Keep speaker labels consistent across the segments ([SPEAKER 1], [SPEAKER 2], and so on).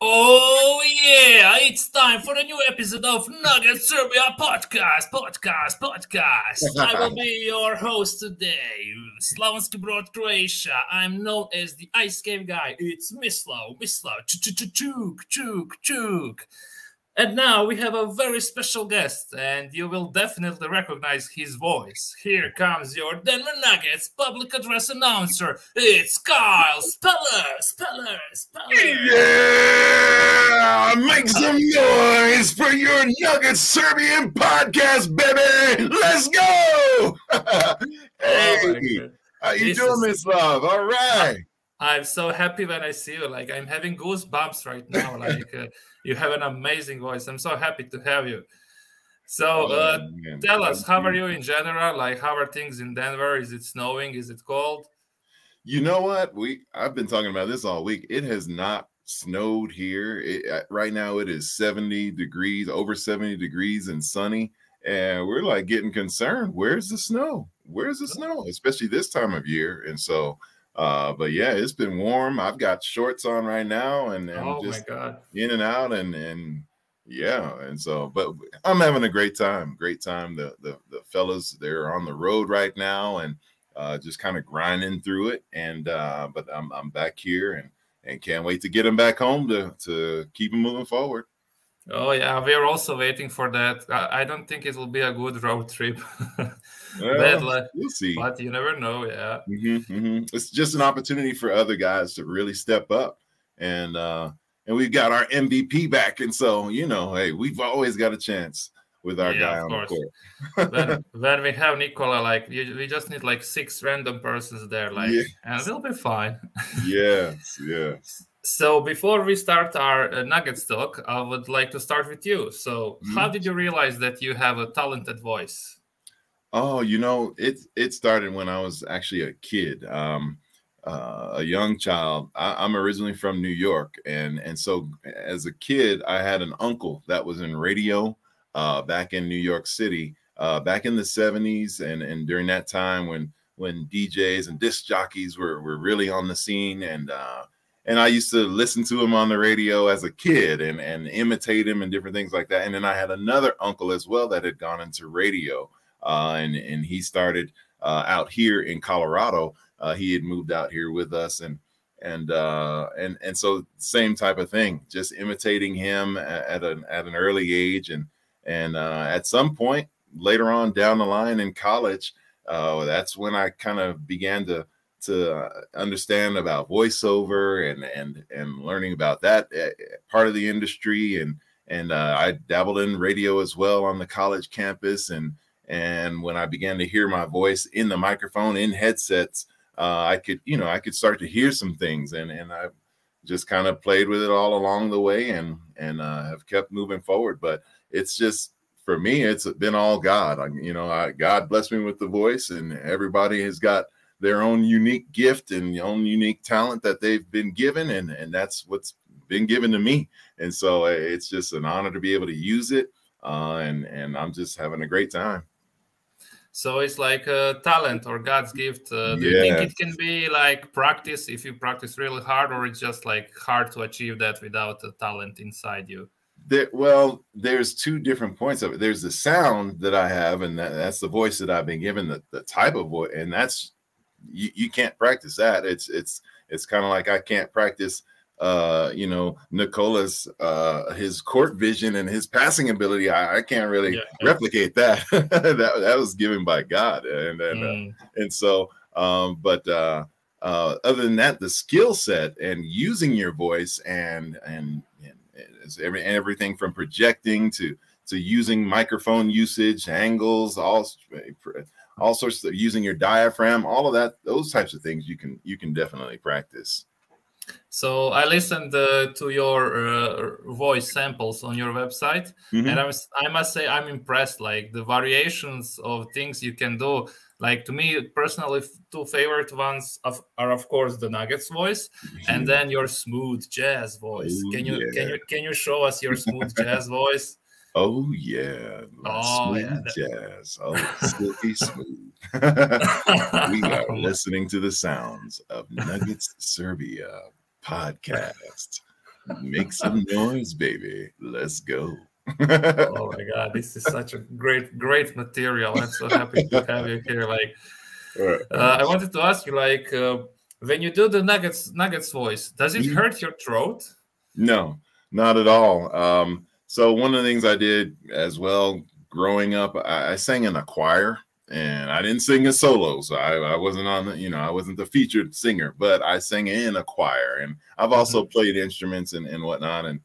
[SPEAKER 1] Oh yeah, it's time for a new episode of Nugget Serbia podcast. I will be your host today, Slavonski Brod, Croatia. I'm known as the Ice Cave guy. It's Mislav, Chuk. And now we have a very special guest, and you will definitely recognize his voice. Here comes your Denver Nuggets public address announcer. It's Kyle Speller.
[SPEAKER 2] Yeah! Make some noise for your Nuggets Serbian podcast, baby! Let's go! Hey, how you doing, Miss Love? All right.
[SPEAKER 1] I'm so happy when I see you. Like, I'm having goosebumps right now. Like, you have an amazing voice. I'm so happy to have you. So, tell us, how are you in general? Like, how are things in Denver? Is it snowing? Is it cold?
[SPEAKER 2] You know what? I've been talking about this all week. It has not snowed here. Right now, it is 70 degrees, over 70 degrees and sunny. And we're like getting concerned. Where's the snow? Where's the snow? Especially this time of year. And so, but yeah, it's been warm. I've got shorts on right now and
[SPEAKER 1] oh
[SPEAKER 2] just
[SPEAKER 1] my God.
[SPEAKER 2] in and out and yeah. And so, but I'm having a great time. The fellas, they're on the road right now and just kind of grinding through it. And but I'm back here and can't wait to get them back home to keep them moving forward.
[SPEAKER 1] Oh yeah, we're also waiting for that. I don't think it will be a good road trip.
[SPEAKER 2] We'll see.
[SPEAKER 1] But you never know, yeah.
[SPEAKER 2] It's just an opportunity for other guys to really step up, and we've got our MVP back, and so hey, we've always got a chance with our guy on the
[SPEAKER 1] court. when we have Nikola, like we just need like 6 random persons there, like, and we'll be fine.
[SPEAKER 2] Yes.
[SPEAKER 1] So before we start our Nuggets talk, I would like to start with you. So how did you realize that you have a talented voice?
[SPEAKER 2] Oh, it started when I was actually a kid, a young child. I'm originally from New York, and so as a kid, I had an uncle that was in radio back in New York City, back in the 70s, and during that time when DJs and disc jockeys were really on the scene, and I used to listen to him on the radio as a kid and imitate him and different things like that. And then I had another uncle as well that had gone into radio, and he started out here in Colorado. He had moved out here with us, and so same type of thing, just imitating him at an early age, and at some point later on down the line in college, that's when I kind of began to understand about voiceover and learning about that part of the industry, and I dabbled in radio as well on the college campus, and when I began to hear my voice in the microphone in headsets, I could start to hear some things, and I just kind of played with it all along the way, and have kept moving forward. But it's just, for me, it's been all God. God blessed me with the voice, and everybody has got their own unique gift and their own unique talent that they've been given, and that's what's been given to me. And so it's just an honor to be able to use it, and I'm just having a great time.
[SPEAKER 1] So it's like a talent or God's gift. Do you think it can be like practice, if you practice really hard, or it's just like hard to achieve that without a talent inside you?
[SPEAKER 2] There's 2 different points of it. There's the sound that I have, and that's the voice that I've been given, the type of voice, and that's you can't practice that. It's kind of like I can't practice Nikola's his court vision and his passing ability. I can't really replicate that. that was given by God, and so but other than that, the skill set and using your voice and everything from projecting to using microphone usage, angles, all sorts of using your diaphragm, all of that, those types of things you can definitely practice.
[SPEAKER 1] So I listened to your voice samples on your website, and I must say I'm impressed. Like the variations of things you can do. Like, to me personally, 2 favorite ones are of course the Nuggets voice, and then your smooth jazz voice.
[SPEAKER 2] Ooh,
[SPEAKER 1] Can you show us your smooth jazz voice?
[SPEAKER 2] Oh yeah, jazz. Oh, silky smooth. We are listening to the sounds of Nuggets Serbia podcast. Make some noise, baby. Let's go.
[SPEAKER 1] Oh my God, this is such a great material. I'm so happy to have you here. Like, I wanted to ask you, like, when you do the Nuggets voice, does it hurt your throat?
[SPEAKER 2] No, not at all. So one of the things I did as well growing up, I sang in a choir, and I didn't sing a solo, so I wasn't on the, you know, I wasn't the featured singer, but I sang in a choir, and I've also played instruments and whatnot, and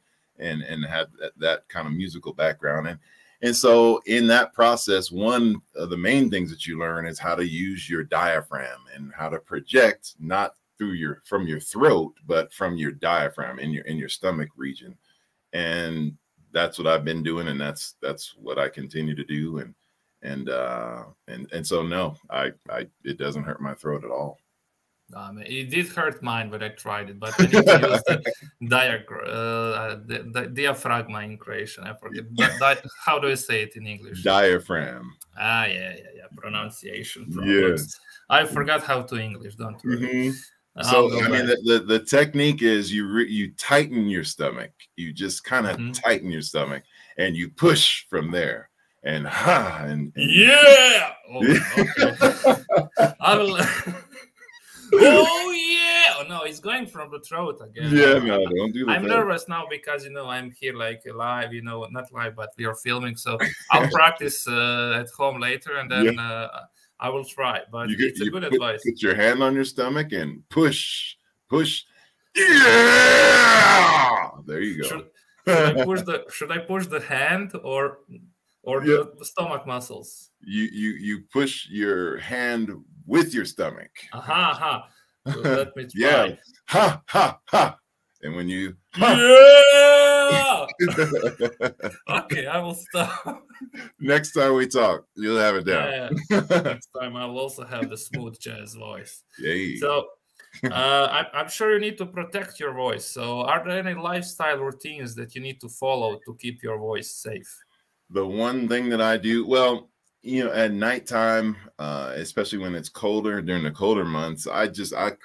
[SPEAKER 2] had that kind of musical background, and so in that process, one of the main things that you learn is how to use your diaphragm and how to project not through from your throat, but from your diaphragm in your stomach region, and that's what I've been doing, and that's what I continue to do, and so no, it doesn't hurt my throat at all.
[SPEAKER 1] It did hurt mine when I tried it, but I need to use the diaphragma in Croatian. I forget. How do you say it in English?
[SPEAKER 2] Diaphragm.
[SPEAKER 1] Yeah. Pronunciation problems. Yes. I forgot how to English. Don't worry.
[SPEAKER 2] So I mean, the technique is you tighten your stomach. You just kind of tighten your stomach, and you push from there. And
[SPEAKER 1] yeah. Oh, okay. I will. Oh yeah! Oh no, it's going from the throat again.
[SPEAKER 2] Yeah, no, don't do that.
[SPEAKER 1] I'm nervous now because I'm here like live, not live, but we are filming. So I'll practice at home later, and then I will try. But it's a good advice.
[SPEAKER 2] Put your hand on your stomach and push. Yeah, there you go.
[SPEAKER 1] Should I push the hand or the stomach muscles?
[SPEAKER 2] You push your hand with your stomach.
[SPEAKER 1] So let me try.
[SPEAKER 2] Yeah. Ha. And when you
[SPEAKER 1] yeah. Okay, I will stop.
[SPEAKER 2] Next time we talk, you'll have it down.
[SPEAKER 1] Yeah. Next time I'll also have the smooth jazz voice.
[SPEAKER 2] Yay.
[SPEAKER 1] So I'm sure you need to protect your voice. So are there any lifestyle routines that you need to follow to keep your voice safe?
[SPEAKER 2] The one thing that I do, well, at nighttime, especially when it's colder during the colder months, I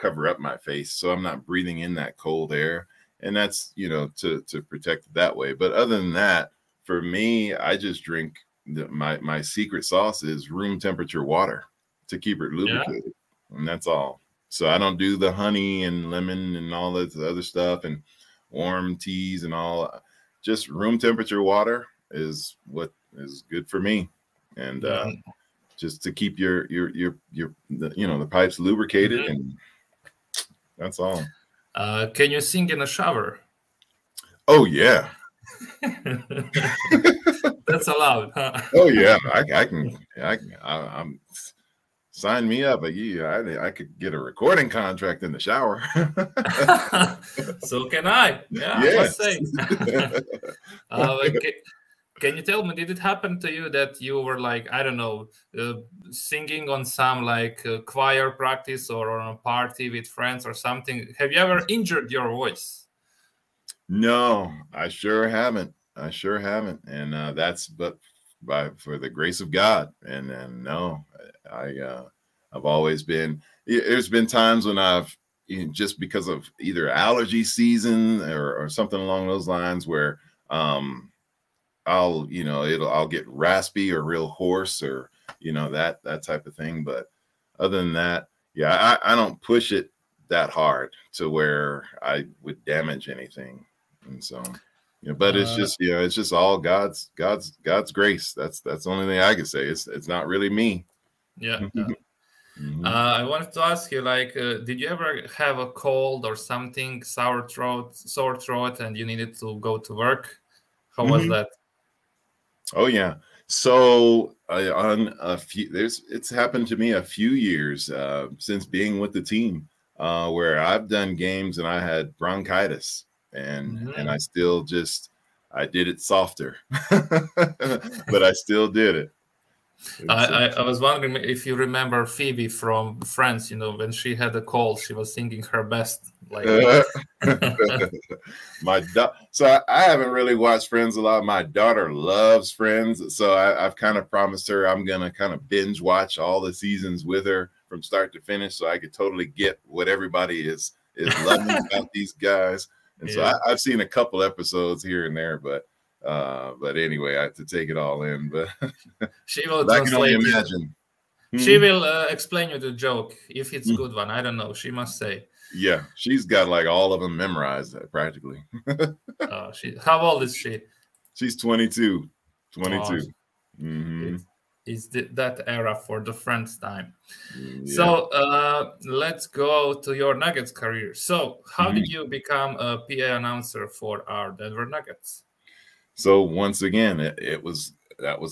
[SPEAKER 2] cover up my face so I'm not breathing in that cold air, and that's to protect it that way. But other than that, for me, I just drink my secret sauce is room temperature water to keep it lubricated, and that's all. So I don't do the honey and lemon and all that other stuff and warm teas and all. Just room temperature water is what is good for me. And just to keep your the pipes lubricated, and that's all.
[SPEAKER 1] Can you sing in a shower?
[SPEAKER 2] Oh yeah,
[SPEAKER 1] that's allowed. Huh?
[SPEAKER 2] Oh yeah, I can. I'm sign me up. But I could get a recording contract in the shower.
[SPEAKER 1] So can I? Yeah,
[SPEAKER 2] yes.
[SPEAKER 1] I must say. Can you tell me, did it happen to you that you were like, I don't know, singing on some like choir practice or on a party with friends or something? Have you ever injured your voice?
[SPEAKER 2] No, I sure haven't. And that's for the grace of God. And no, I've always been. There's been times when I've just because of either allergy season or something along those lines where I'll get raspy or real hoarse or that type of thing. But other than that, I don't push it that hard to where I would damage anything. And so but it's just all God's grace. That's the only thing I can say. It's not really me.
[SPEAKER 1] Yeah. I wanted to ask you, like, did you ever have a cold or something, sore throat, and you needed to go to work? How was that?
[SPEAKER 2] Oh yeah. So it's happened to me a few years since being with the team where I've done games and I had bronchitis and I still I did it softer, but I still did it.
[SPEAKER 1] I was wondering if you remember Phoebe from Friends, when she had a cold, she was singing her best.
[SPEAKER 2] So I haven't really watched Friends a lot. My daughter loves Friends. So I've kind of promised her I'm going to kind of binge watch all the seasons with her from start to finish so I could totally get what everybody is loving about these guys. And so I've seen a couple episodes here and there, but anyway, I have to take it all in. But
[SPEAKER 1] she will
[SPEAKER 2] but I can only
[SPEAKER 1] translate
[SPEAKER 2] imagine.
[SPEAKER 1] She will explain you the joke if it's a good one. I don't know. She must say.
[SPEAKER 2] Yeah, she's got like all of them memorized practically.
[SPEAKER 1] How old is she?
[SPEAKER 2] She's 22. 22.
[SPEAKER 1] It's that era for the Friends time. So let's go to your Nuggets career. So how did you become a PA announcer for our Denver Nuggets?
[SPEAKER 2] So once again, that was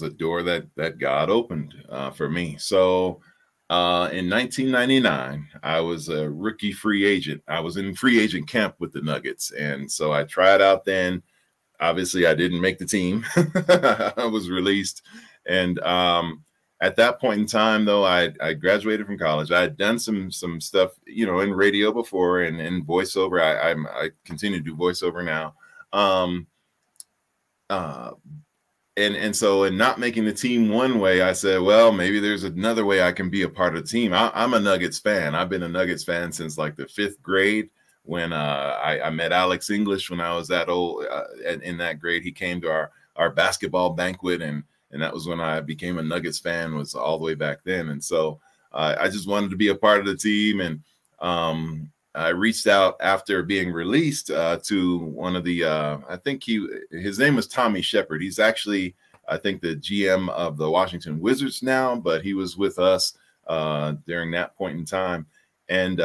[SPEAKER 2] a door that God opened for me. So in 1999, I was a rookie free agent. I was in free agent camp with the Nuggets. And so I tried out then. Obviously, I didn't make the team. I was released. And at that point in time, though, I graduated from college. I had done some stuff, you know, in radio before and in voiceover. I continue to do voiceover now. And so in not making the team one way, I said, well, maybe there's another way I can be a part of the team. I'm a Nuggets fan. I've been a Nuggets fan since like the 5th grade when I met Alex English when I was that old in that grade. He came to our basketball banquet, and that was when I became a Nuggets fan, was all the way back then. And so I just wanted to be a part of the team. And I reached out after being released to one of the, I think his name was Tommy Shepard. He's actually, I think, the GM of the Washington Wizards now, but he was with us during that point in time. And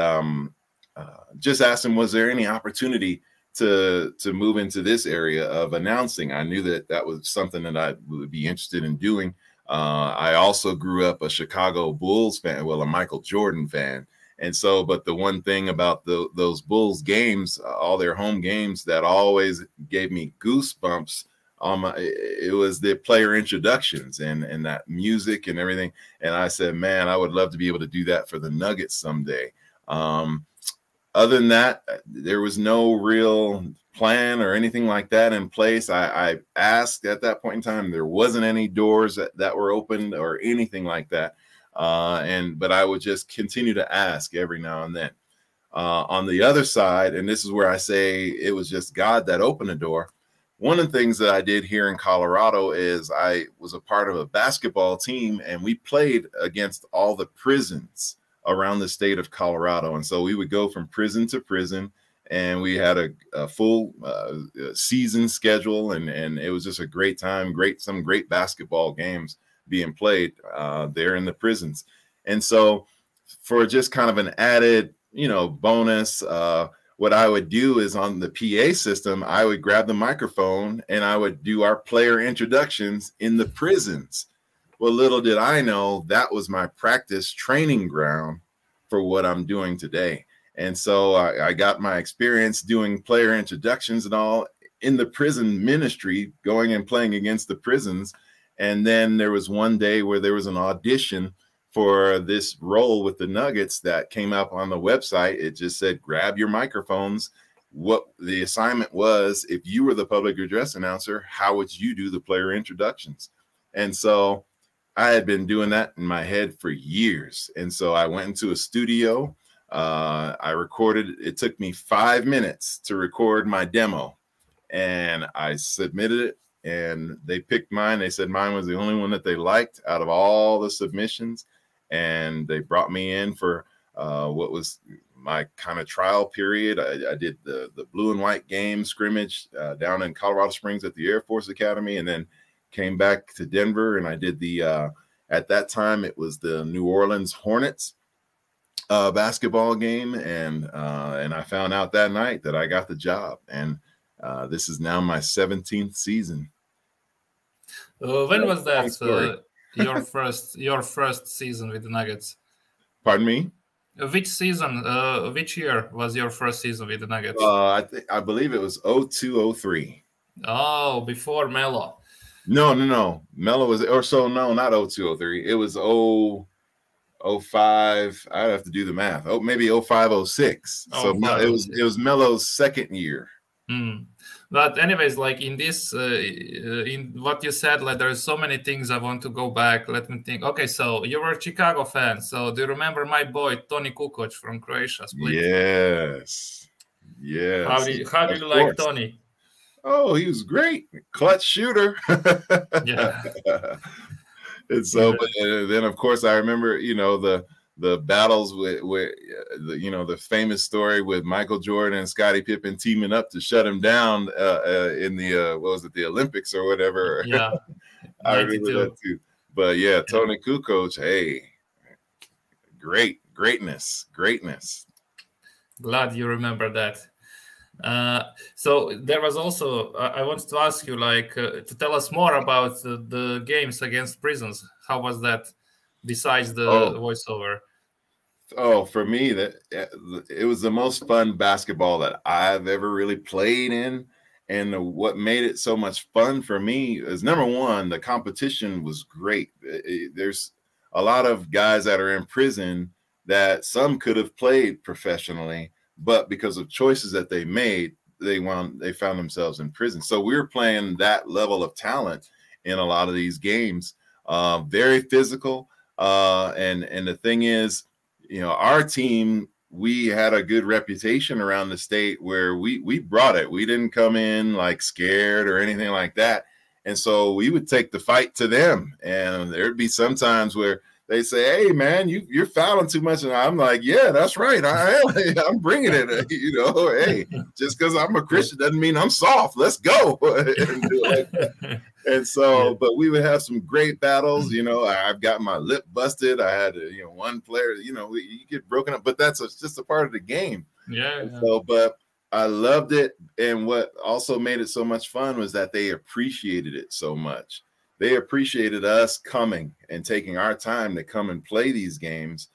[SPEAKER 2] just asked him, was there any opportunity to move into this area of announcing? I knew that was something that I would be interested in doing. I also grew up a Chicago Bulls fan, well, a Michael Jordan fan. And so, but the one thing about those Bulls games, all their home games, that always gave me goosebumps, it was the player introductions and that music and everything. And I said, man, I would love to be able to do that for the Nuggets someday. Other than that, there was no real plan or anything like that in place. I asked at that point in time, there wasn't any doors that were opened or anything like that. But I would just continue to ask every now and then. On the other side, and this is where I say it was just God that opened the door. One of the things that I did here in Colorado is I was a part of a basketball team, and we played against all the prisons around the state of Colorado. And so we would go from prison to prison, and we had a full season schedule, and it was just a great time, some great basketball games being played there in the prisons. And so for just kind of an added, you know, bonus, what I would do is on the PA system, I would grab the microphone and I would do our player introductions in the prisons. Well, little did I know that was my practice training ground for what I'm doing today. And so I got my experience doing player introductions and all in the prison ministry, going and playing against the prisons. And then there was one day where there was an audition for this role with the Nuggets that came up on the website. It just said, grab your microphones. What the assignment was, if you were the public address announcer, how would you do the player introductions? And so I had been doing that in my head for years. And so I went into a studio. I recorded. It took me 5 minutes to record my demo, and I submitted it, and they picked mine. They said mine was the only one that they liked out of all the submissions. And they brought me in for what was my kind of trial period. I did the blue and white game scrimmage down in Colorado Springs at the Air Force Academy, and then came back to Denver, and I did the at that time it was the New Orleans Hornets basketball game, and I found out that night that I got the job, and this is now my 17th season.
[SPEAKER 1] When was that? Your first season with the Nuggets?
[SPEAKER 2] Pardon me?
[SPEAKER 1] Which season? Which year was your first season with the Nuggets?
[SPEAKER 2] I believe it was 02-03.
[SPEAKER 1] Oh, before Melo.
[SPEAKER 2] No. Melo was, or so no, not 02-03. It was 05. I'd have to do the math. Oh, maybe 05-06. So it was Melo's second year.
[SPEAKER 1] But anyways, like in this, in what you said, like there's so many things I want to go back. Let me think. Okay, so you were a Chicago fan. So do you remember my boy Toni Kukoc from Croatia?
[SPEAKER 2] Yes. Yes.
[SPEAKER 1] How do
[SPEAKER 2] Of
[SPEAKER 1] you like
[SPEAKER 2] course.
[SPEAKER 1] Tony?
[SPEAKER 2] Oh, he was great. Clutch shooter.
[SPEAKER 1] Yeah.
[SPEAKER 2] And so,
[SPEAKER 1] Yeah.
[SPEAKER 2] but then of course I remember, the battles with the famous story with Michael Jordan and Scottie Pippen teaming up to shut him down in the what was it, the Olympics or whatever.
[SPEAKER 1] Yeah.
[SPEAKER 2] I remember that
[SPEAKER 1] 92.
[SPEAKER 2] too. But yeah,
[SPEAKER 1] Yeah.
[SPEAKER 2] Tony Kukoc, hey, greatness.
[SPEAKER 1] Glad you remember that. So there was also, I wanted to ask you, like, to tell us more about the games against prisons. How was that, besides the voiceover?
[SPEAKER 2] Oh, for me, that it was the most fun basketball that I've ever really played in. And what made it so much fun for me is, number one, the competition was great. There's a lot of guys that are in prison that some could have played professionally, but because of choices that they made, they found themselves in prison. So we were playing that level of talent in a lot of these games. Very physical. And the thing is, our team, we had a good reputation around the state where we brought it. We didn't come in like scared or anything like that. And so we would take the fight to them. And there'd be some times where they say, "Hey man, you're fouling too much." And I'm like, "Yeah, that's right. I am. I'm bringing it." Hey, just because I'm a Christian doesn't mean I'm soft. Let's go. And so,
[SPEAKER 1] Yeah.
[SPEAKER 2] but we would have some great battles. I've got my lip busted. I had, one player, you get broken up, but that's just a part of the game.
[SPEAKER 1] Yeah.
[SPEAKER 2] So, but I loved it. And what also made it so much fun was that they appreciated it so much. They appreciated us coming and taking our time to come and play these games.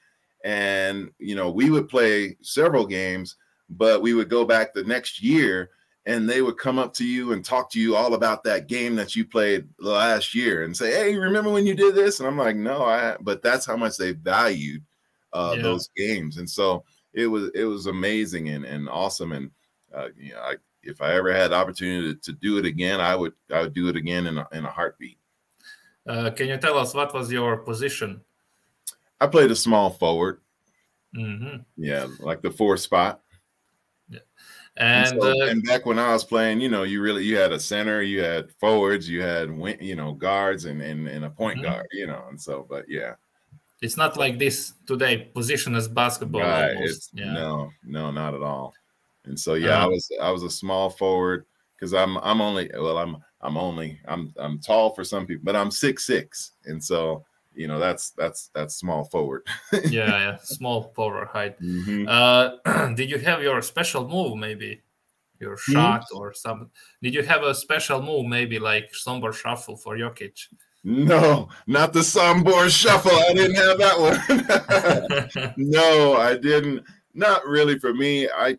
[SPEAKER 2] And, we would play several games, but we would go back the next year and they would come up to you and talk to you all about that game that you played last year and say, "Hey, remember when you did this?" And I'm like, "No, but that's how much they valued those games." And so it was amazing and awesome. And, if I ever had the opportunity to do it again, I would do it again in a heartbeat.
[SPEAKER 1] Can you tell us what was your position?
[SPEAKER 2] I played a small forward.
[SPEAKER 1] Mm-hmm.
[SPEAKER 2] Yeah, like the 4 spot.
[SPEAKER 1] Yeah.
[SPEAKER 2] And back when I was playing, you had a center, you had forwards, you had guards and a point guard, and so, but yeah.
[SPEAKER 1] It's not like this today, position as basketball almost.
[SPEAKER 2] No, not at all. And so yeah, I was a small forward because I'm tall for some people, but I'm 6'6", and so that's small forward.
[SPEAKER 1] Yeah, small forward height.
[SPEAKER 2] Mm-hmm.
[SPEAKER 1] Did you have your special move, maybe your shot or something? Did you have a special move, maybe like Sombor Shuffle for Jokic?
[SPEAKER 2] No, not the Sombor Shuffle. I didn't have that one. No, I didn't. Not really for me. I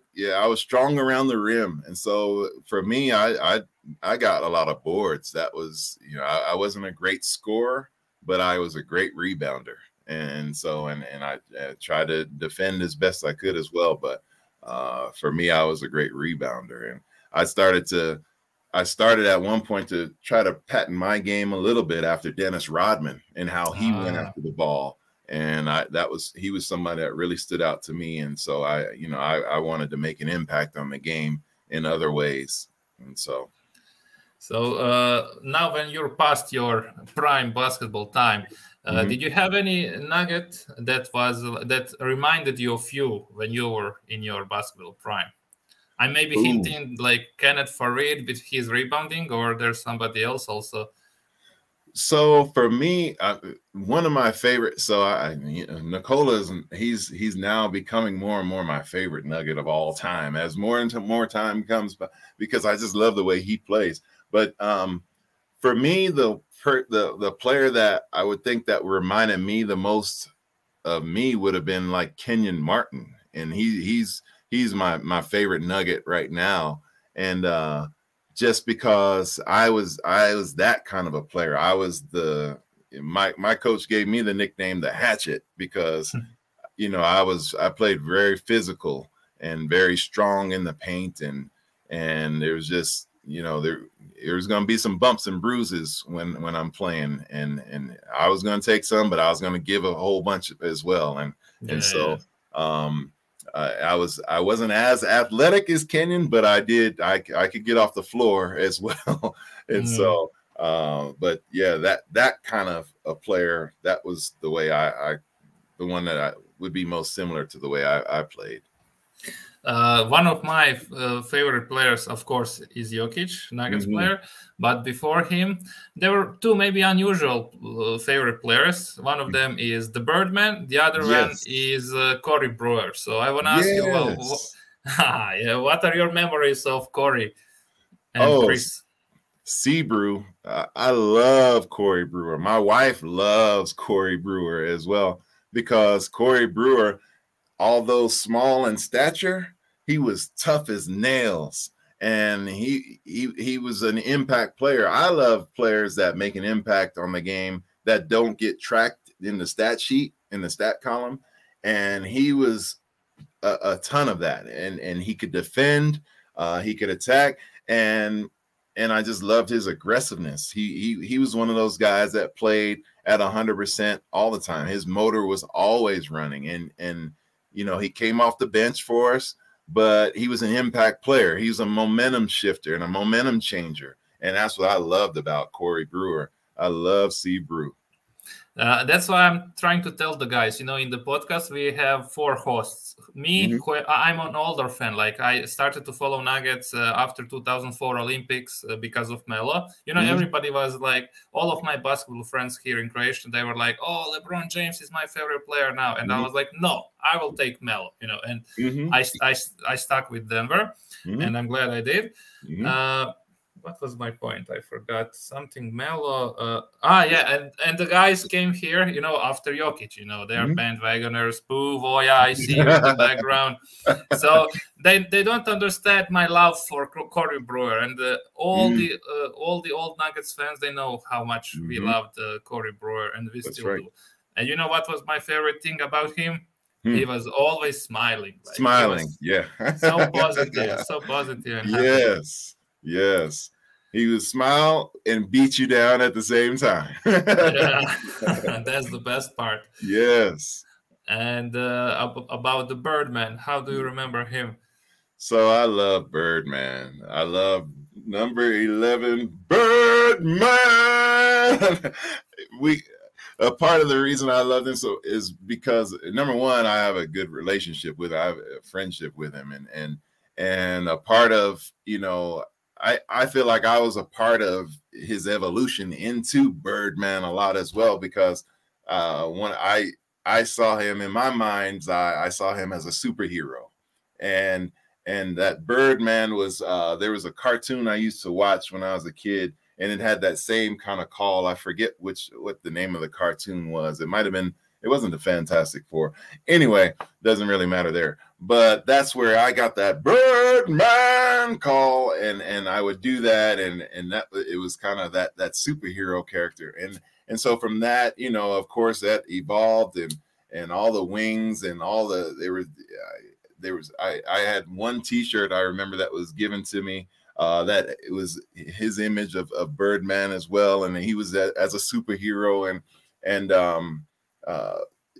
[SPEAKER 2] was strong around the rim, and so for me, I got a lot of boards. That was, I wasn't a great scorer, but I was a great rebounder, and so and I tried to defend as best I could as well. But for me, I was a great rebounder, and I started at one point to try to patent my game a little bit after Dennis Rodman and how he went after the ball. And he was somebody that really stood out to me. And so I wanted to make an impact on the game in other ways. And so
[SPEAKER 1] now when you're past your prime basketball time, did you have any nugget that reminded you of you when you were in your basketball prime? I may be hinting like Kenneth Farid with his rebounding, or there's somebody else also.
[SPEAKER 2] So for me, one of my favorites. So Nikola he's now becoming more and more my favorite nugget of all time as more and more time comes by, because I just love the way he plays. But for me, the player that I would think that reminded me the most of me would have been like Kenyon Martin, and he's my favorite nugget right now. And just because I was that kind of a player. I was my coach gave me the nickname the Hatchet because I played very physical and very strong in the paint, and there was just there's going to be some bumps and bruises when I'm playing, and I was going to take some, but I was going to give a whole bunch as well, and so I wasn't as athletic as Kenyon, but I could get off the floor as well. And so, but yeah, that kind of a player, that was the way the one that I would be most similar to the way I played.
[SPEAKER 1] One of my favorite players, of course, is Jokic, Nuggets player. But before him, there were two maybe unusual favorite players. One of them is the Birdman. The other one is Corey Brewer. So I want to ask you, what are your memories of Corey and Chris?
[SPEAKER 2] C-Brew. I love Corey Brewer. My wife loves Corey Brewer as well, because Corey Brewer, although small in stature, he was tough as nails, and he was an impact player. I love players that make an impact on the game that don't get tracked in the stat sheet, in the stat column, and he was a ton of that. And he could defend, he could attack, and I just loved his aggressiveness. He was one of those guys that played at 100% all the time. His motor was always running, and you know, he came off the bench for us, but he was an impact player. He was a momentum shifter and a momentum changer. And that's what I loved about Corey Brewer. I love C-Brew.
[SPEAKER 1] That's why I'm trying to tell the guys, you know, in the podcast, we have 4 hosts. Me, I'm an older fan. Like, I started to follow Nuggets after 2004 Olympics because of Melo. You know, everybody was like, all of my basketball friends here in Croatia, they were like, oh, LeBron James is my favorite player now. And I was like, no, I will take Melo, you know. And I stuck with Denver, and I'm glad I did. What was my point? I forgot something. Melo. And the guys came here, you know, after Jokic. You know, they're bandwagoners. Boo, Voya, I see you in the background. So they don't understand my love for Corey Brewer, and all the old Nuggets fans. They know how much we loved Corey Brewer, and we still do. And you know what was my favorite thing about him? He was always smiling. Like,
[SPEAKER 2] smiling,
[SPEAKER 1] so positive, so positive. And
[SPEAKER 2] happy. Yes. He would smile and beat you down at the same time.
[SPEAKER 1] That's the best part.
[SPEAKER 2] Yes.
[SPEAKER 1] And about the Birdman, how do you remember him?
[SPEAKER 2] So I love Birdman. I love number 11, Birdman. A part of the reason I love him is because, number one, I have a good relationship with him. I have a friendship with him, and a part of, you know, I feel like I was a part of his evolution into Birdman a lot as well, because when I saw him in my mind's eye, I saw him as a superhero, and that Birdman was there was a cartoon I used to watch when I was a kid, and it had that same kind of call. I forget what the name of the cartoon was. It might have been. It wasn't the Fantastic Four. Anyway, doesn't really matter there. But that's where I got that Birdman call, and I would do that, and that it was kind of that superhero character, and so from that, you know, of course, that evolved, and all the wings and all the I had one T-shirt I remember that was given to me. That it was his image of Birdman as well, and he was as a superhero, and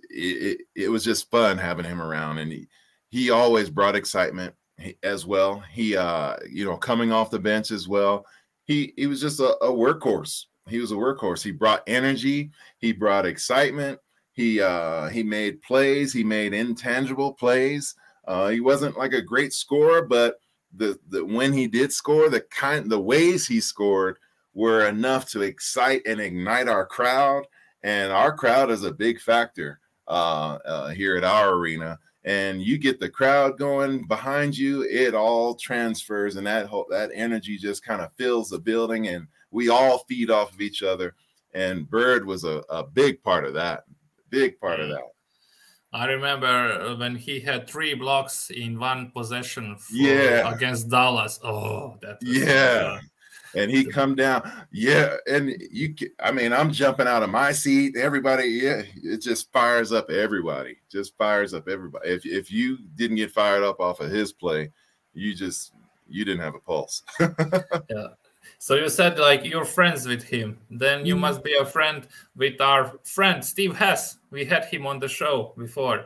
[SPEAKER 2] it was just fun having him around, and he always brought excitement as well. He you know, coming off the bench as well, he was just a workhorse. He was a workhorse. He brought energy, he brought excitement, he made plays, he made intangible plays. He wasn't like a great scorer, but the when he did score, the ways he scored were enough to excite and ignite our crowd, and our crowd is a big factor here at our arena. And you get the crowd going behind you, it all transfers, and that energy just kind of fills the building, and we all feed off of each other. And Bird was a big part of that. Big part of that.
[SPEAKER 1] I remember when he had 3 blocks in one possession against Dallas. Oh, that was
[SPEAKER 2] and he come down, and I mean, I'm jumping out of my seat. Everybody, it just fires up everybody. Just fires up everybody. If you didn't get fired up off of his play, you didn't have a pulse.
[SPEAKER 1] Yeah. So you said like you're friends with him. Then you must be a friend with our friend Steve Hess. We had him on the show before.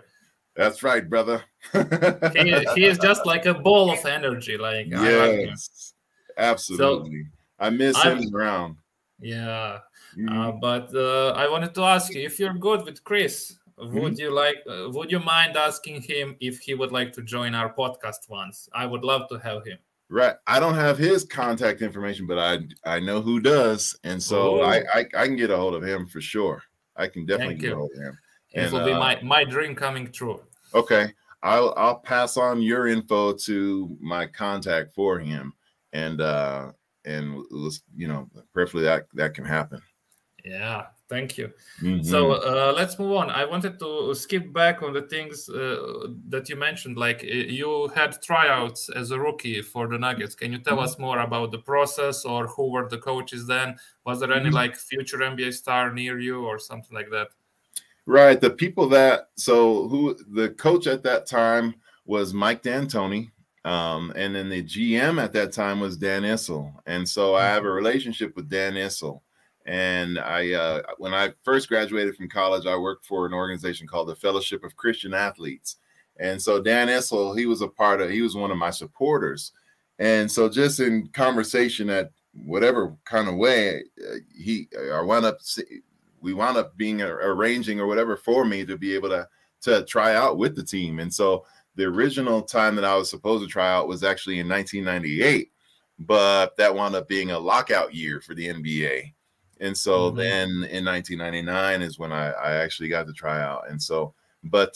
[SPEAKER 2] That's right, brother.
[SPEAKER 1] He is just like a ball of energy. Like I love him.
[SPEAKER 2] Yes, absolutely.
[SPEAKER 1] So
[SPEAKER 2] I miss him
[SPEAKER 1] I
[SPEAKER 2] around.
[SPEAKER 1] yeah,
[SPEAKER 2] Mhm.
[SPEAKER 1] but I wanted to ask you if you're good with Chris.
[SPEAKER 2] Mhm.
[SPEAKER 1] Would you mind asking him if he would like to join our podcast once? I would love to have him.
[SPEAKER 2] Right. I don't have his contact information, but I know who does, and so
[SPEAKER 1] Oh,
[SPEAKER 2] I can get a hold of him for sure. I can definitely
[SPEAKER 1] thank
[SPEAKER 2] get a
[SPEAKER 1] you.
[SPEAKER 2] hold of him.
[SPEAKER 1] It
[SPEAKER 2] And
[SPEAKER 1] will be my dream coming true.
[SPEAKER 2] okay, I'll pass on your info to my contact for him, and let's, you know, preferably that can happen.
[SPEAKER 1] Yeah, thank you. So
[SPEAKER 2] Mm-hmm.
[SPEAKER 1] let's move on. I wanted to skip back on the things that you mentioned. Like you had tryouts as a rookie for the Nuggets. Can you tell us more about the process, or who were the coaches then? Was there any like future NBA star near you or something like that?
[SPEAKER 2] Right. The people that who the coach at that time was Mike D'Antoni. And then the GM at that time was Dan Issel. And so I have a relationship with Dan Issel. And when I first graduated from college, I worked for an organization called the Fellowship of Christian Athletes. And so Dan Issel, he was one of my supporters. And so just in conversation at whatever kind of way, we wound up being arranging or whatever for me to be able to try out with the team. And so the original time that I was supposed to try out was actually in 1998, but that wound up being a lockout year for the NBA. And so then in 1999 is when I actually got to try out. And so, but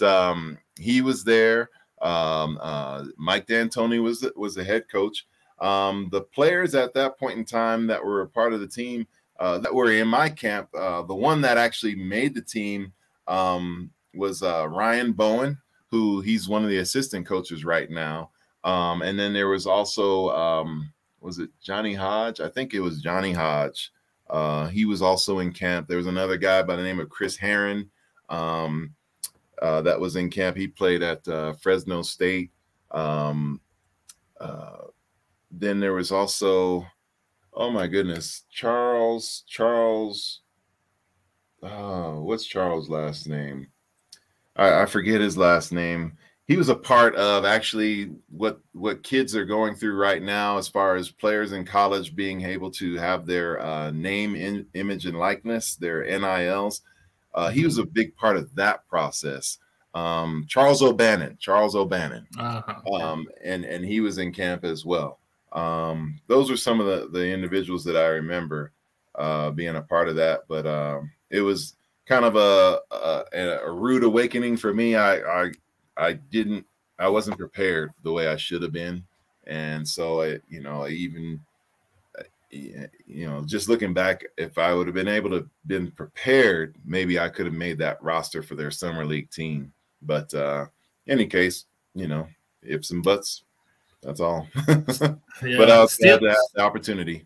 [SPEAKER 2] he was there. Mike D'Antoni was the head coach. The players at that point in time that were a part of the team that were in my camp, the one that actually made the team was Ryan Bowen, who he's one of the assistant coaches right now. And then there was also, was it Johnny Hodge? I think it was Johnny Hodge. He was also in camp. There was another guy by the name of Chris Herron that was in camp. He played at Fresno State. Then there was also, oh my goodness, Charles. What's Charles' last name? I forget his last name. He was a part of actually what kids are going through right now, as far as players in college being able to have their name, image, and likeness, their NILs. He was a big part of that process. Charles O'Bannon. And he was in camp as well. Those are some of the individuals that I remember being a part of that. But it was kind of a rude awakening for me. I wasn't prepared the way I should have been, and so just looking back, if I would have been able to been prepared, maybe I could have made that roster for their summer league team. But any case, ifs and buts. That's all.
[SPEAKER 1] Yeah,
[SPEAKER 2] but I was glad to have the opportunity.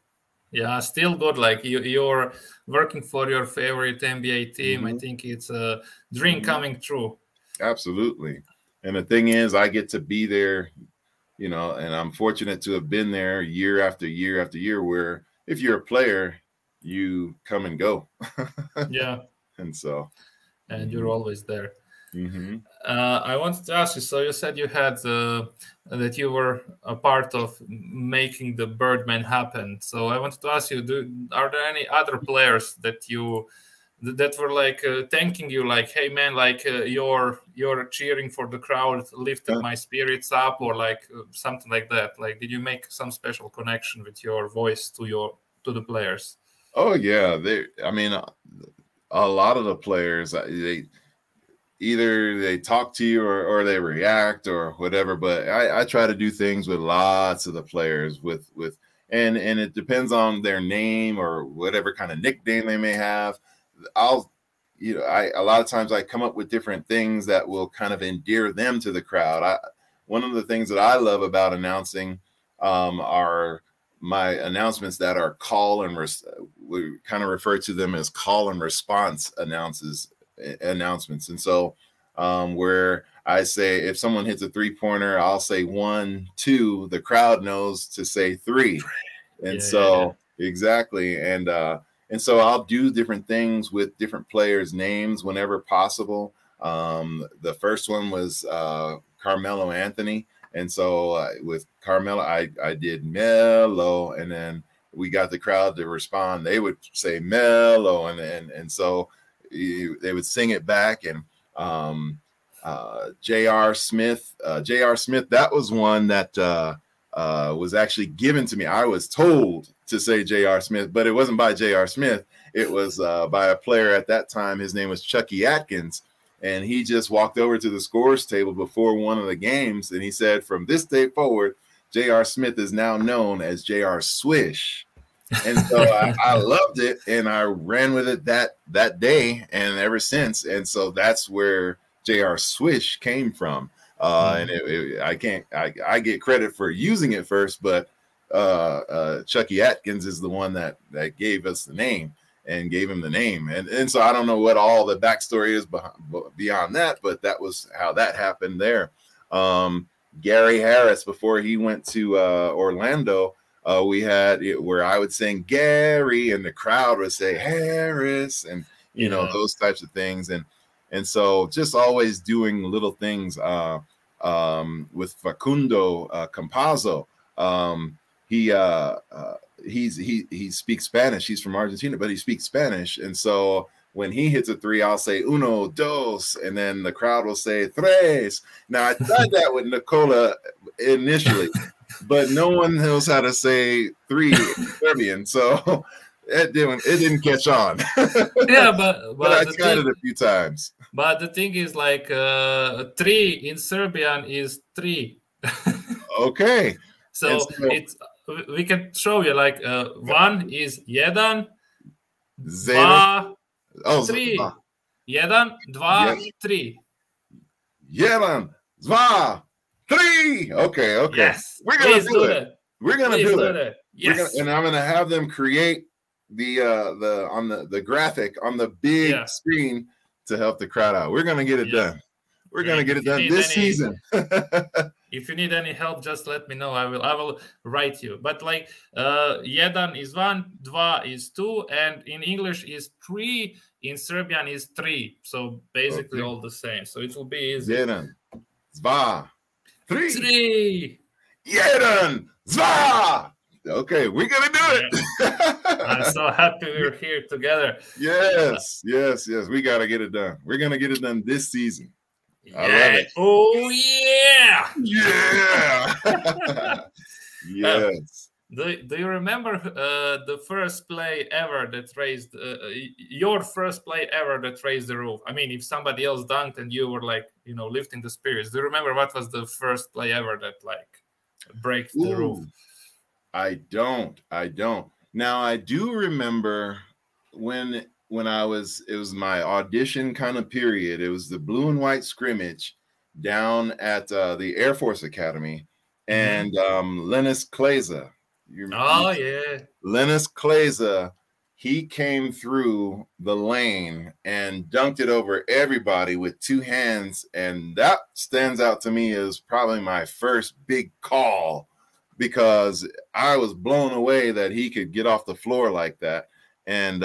[SPEAKER 1] Yeah, still good. Like you're working for your favorite NBA team. I think it's a dream coming true.
[SPEAKER 2] Absolutely. And the thing is, I get to be there, and I'm fortunate to have been there year after year after year, where if you're a player, you come and go.
[SPEAKER 1] Yeah.
[SPEAKER 2] And
[SPEAKER 1] you're always there. I wanted to ask you, so you said you had that you were a part of making the Birdman happen. So I wanted to ask you, are there any other players that were like thanking you, like, hey man, like you're cheering for the crowd lifted my spirits up, or like something like that? Like, did you make some special connection with your voice to the players?
[SPEAKER 2] Oh yeah, a lot of the players, either they talk to you or they react or whatever. But I try to do things with lots of the players and it depends on their name or whatever kind of nickname they may have. A lot of times I come up with different things that will kind of endear them to the crowd. One of the things that I love about announcing are my announcements that are we kind of refer to them as call and response announcements. And so where I say, if someone hits a 3-pointer, I'll say 1, 2, the crowd knows to say 3. And exactly. And so I'll do different things with different players' names whenever possible. The first one was Carmelo Anthony. And so with Carmelo, I did Melo, and then we got the crowd to respond. They would say Melo, and so they would sing it back. And J.R. Smith, that was one that was actually given to me. I was told to say J.R. Smith, but it wasn't by J.R. Smith. It was by a player at that time. His name was Chucky Atkins. And he just walked over to the scores table before one of the games, and he said, from this day forward, J.R. Smith is now known as J.R. Swish. And so I loved it, and I ran with it that day and ever since. And so that's where J.R. Swish came from. And I get credit for using it first, but Chucky Atkins is the one that gave us the name. And gave him the name. And so I don't know what all the backstory is beyond that, but that was how that happened there. Gary Harris, before he went to Orlando, we had it where I would sing Gary and the crowd would say Harris, and you know, those types of things. And so just always doing little things with Facundo Campazzo. He speaks Spanish. He's from Argentina, but he speaks Spanish. And so when he hits a three, I'll say uno, dos, and then the crowd will say tres. Now I tried that with Nikola initially, but no one knows how to say three in Serbian, so it didn't catch on.
[SPEAKER 1] Yeah, but
[SPEAKER 2] I tried it a few times.
[SPEAKER 1] But the thing is, like, three in Serbian is three.
[SPEAKER 2] Okay.
[SPEAKER 1] So it's. We can show you, like, one is jedan, dva, tri. Jedan, dva, tri.
[SPEAKER 2] Jedan, dva, three. Okay.
[SPEAKER 1] Yes.
[SPEAKER 2] We're gonna do it. We're gonna do
[SPEAKER 1] it. Yes.
[SPEAKER 2] And I'm gonna have them create the graphic on the big screen to help the crowd out. We're gonna get it done. We're gonna get it done this season.
[SPEAKER 1] If you need any help, just let me know. I will write you. But like, jedan is one, dva is two, and in English is three. In Serbian is three. So basically all the same. So it will be easy.
[SPEAKER 2] Jedan, dva, three.
[SPEAKER 1] Three.
[SPEAKER 2] Jedan, dva. Okay, we're gonna do it.
[SPEAKER 1] I'm so happy we're here together.
[SPEAKER 2] Yes. We gotta get it done. We're gonna get it done this season. I love it.
[SPEAKER 1] Oh yeah!
[SPEAKER 2] Yeah! Yes.
[SPEAKER 1] Do you remember the first play ever that raised your first play ever that raised the roof? I mean, if somebody else dunked and you were like, you know, lifting the spirits. Do you remember what was the first play ever that like breaks the roof?
[SPEAKER 2] I don't. Now I do remember when it was my audition kind of period. It was the blue and white scrimmage down at the Air Force Academy, and Lennis Kleza. Lennis Kleza, he came through the lane and dunked it over everybody with two hands, and that stands out to me as probably my first big call, because I was blown away that he could get off the floor like that. And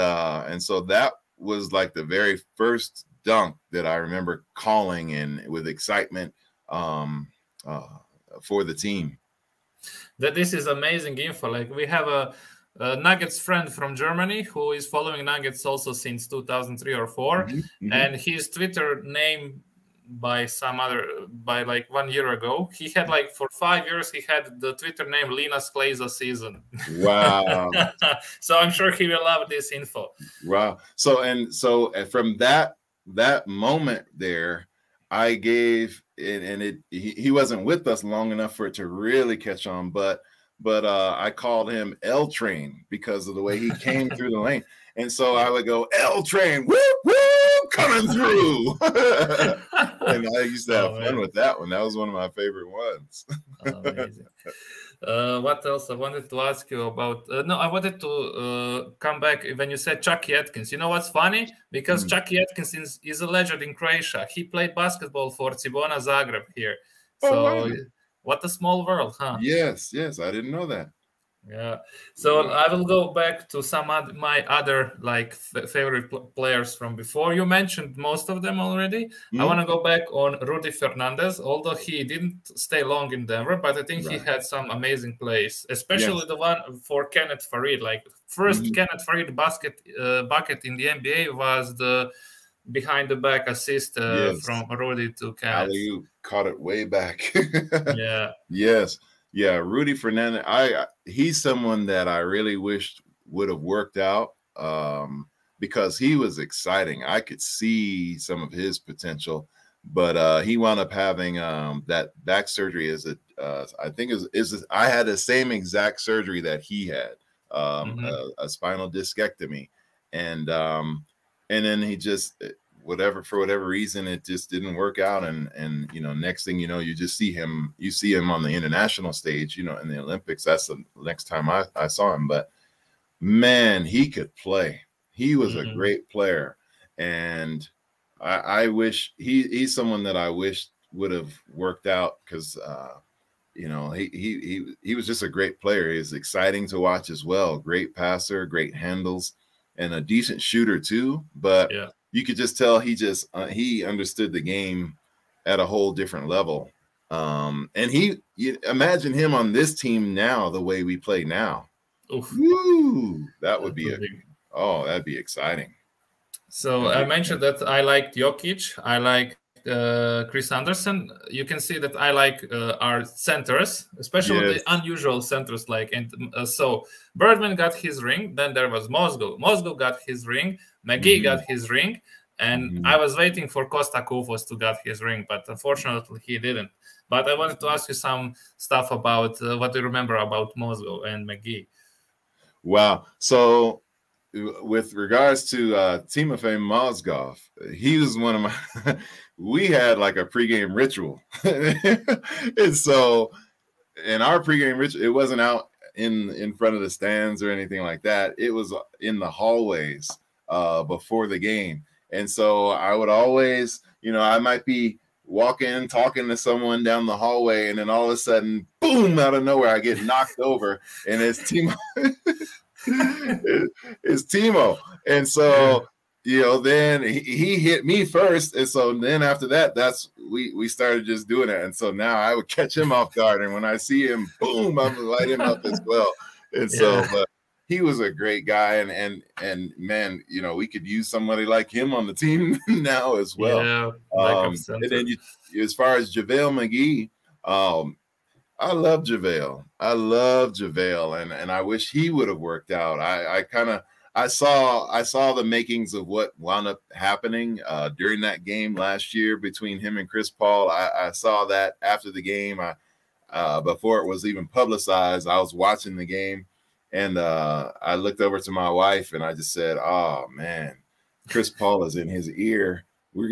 [SPEAKER 2] so that was like the very first dunk that I remember calling in with excitement for the team.
[SPEAKER 1] That this is amazing info. Like, we have a Nuggets friend from Germany who is following Nuggets also since 2003 or 4, and his Twitter name by like 1 year ago, he had, like, for 5 years he had the Twitter name Linas Kleza season.
[SPEAKER 2] Wow.
[SPEAKER 1] So I'm sure he will love this info.
[SPEAKER 2] Wow. So from that moment there, I gave he wasn't with us long enough for it to really catch on, but I called him L Train because of the way he came through the lane. And so I would go, L Train, whoop, whoop, coming through. And I used to have fun with that one. That was one of my favorite ones.
[SPEAKER 1] Amazing. What else I wanted to ask you about? No, I wanted to come back when you said Chucky Atkins. You know what's funny? Because Chucky Atkins is a legend in Croatia. He played basketball for Cibona Zagreb here. So what a small world, huh?
[SPEAKER 2] Yes, I didn't know that.
[SPEAKER 1] Yeah. So I will go back to some my other like favorite players from before. You mentioned most of them already. I want to go back on Rudy Fernandez, although he didn't stay long in Denver, but I think he had some amazing plays, especially the one for Kenneth Farid. Like first Kenneth Farid bucket in the NBA was the behind the back assist from Rudy to Kenneth.
[SPEAKER 2] Alley-oop, caught it way back.
[SPEAKER 1] Yeah.
[SPEAKER 2] Yes. Yeah, Rudy Fernandez. He's someone that I really wished would have worked out because he was exciting. I could see some of his potential, but he wound up having that back surgery. I think I had the same exact surgery that he had, a spinal discectomy, and then he just for whatever reason, it just didn't work out. And, you know, next thing you know, you just see him on the international stage, you know, in the Olympics. That's the next time I saw him. But man, he could play. He was a great player. And I wish he's someone that I wish would have worked out because, you know, he was just a great player. He was exciting to watch as well. Great passer, great handles, and a decent shooter too. But you could just tell he understood the game at a whole different level. And you imagine him on this team now, the way we play now.
[SPEAKER 1] Oof.
[SPEAKER 2] Woo, that'd be exciting.
[SPEAKER 1] So I mentioned that I liked Jokic. I like Chris Anderson. You can see that I like our centers, especially the unusual centers. So Birdman got his ring. Then there was Mozgov. Mozgov got his ring. McGee got his ring. And I was waiting for Costa Koufos to get his ring, but unfortunately he didn't. But I wanted to ask you some stuff about what you remember about Mozgov and McGee.
[SPEAKER 2] Wow. So with regards to Timofey Mozgov, he was one of my we had like a pregame ritual. And so in our pregame ritual, it wasn't out in front of the stands or anything like that. It was in the hallways before the game. And so I would always, you know, I might be walking, talking to someone down the hallway, and then all of a sudden, boom, out of nowhere, I get knocked over, and it's Timo. It's Timo. And so, you know, then he hit me first. And so then after that, we started just doing it. And so now I would catch him off guard. And when I see him, boom, I would light him up as well. And so, but he was a great guy. And man, you know, we could use somebody like him on the team now as well. And then as far as JaVale McGee, I love JaVale. And I wish he would have worked out. I saw the makings of what wound up happening during that game last year between him and Chris Paul. I saw that after the game. Before it was even publicized, I was watching the game, and I looked over to my wife and I just said, "Oh man, Chris Paul is in his ear. We're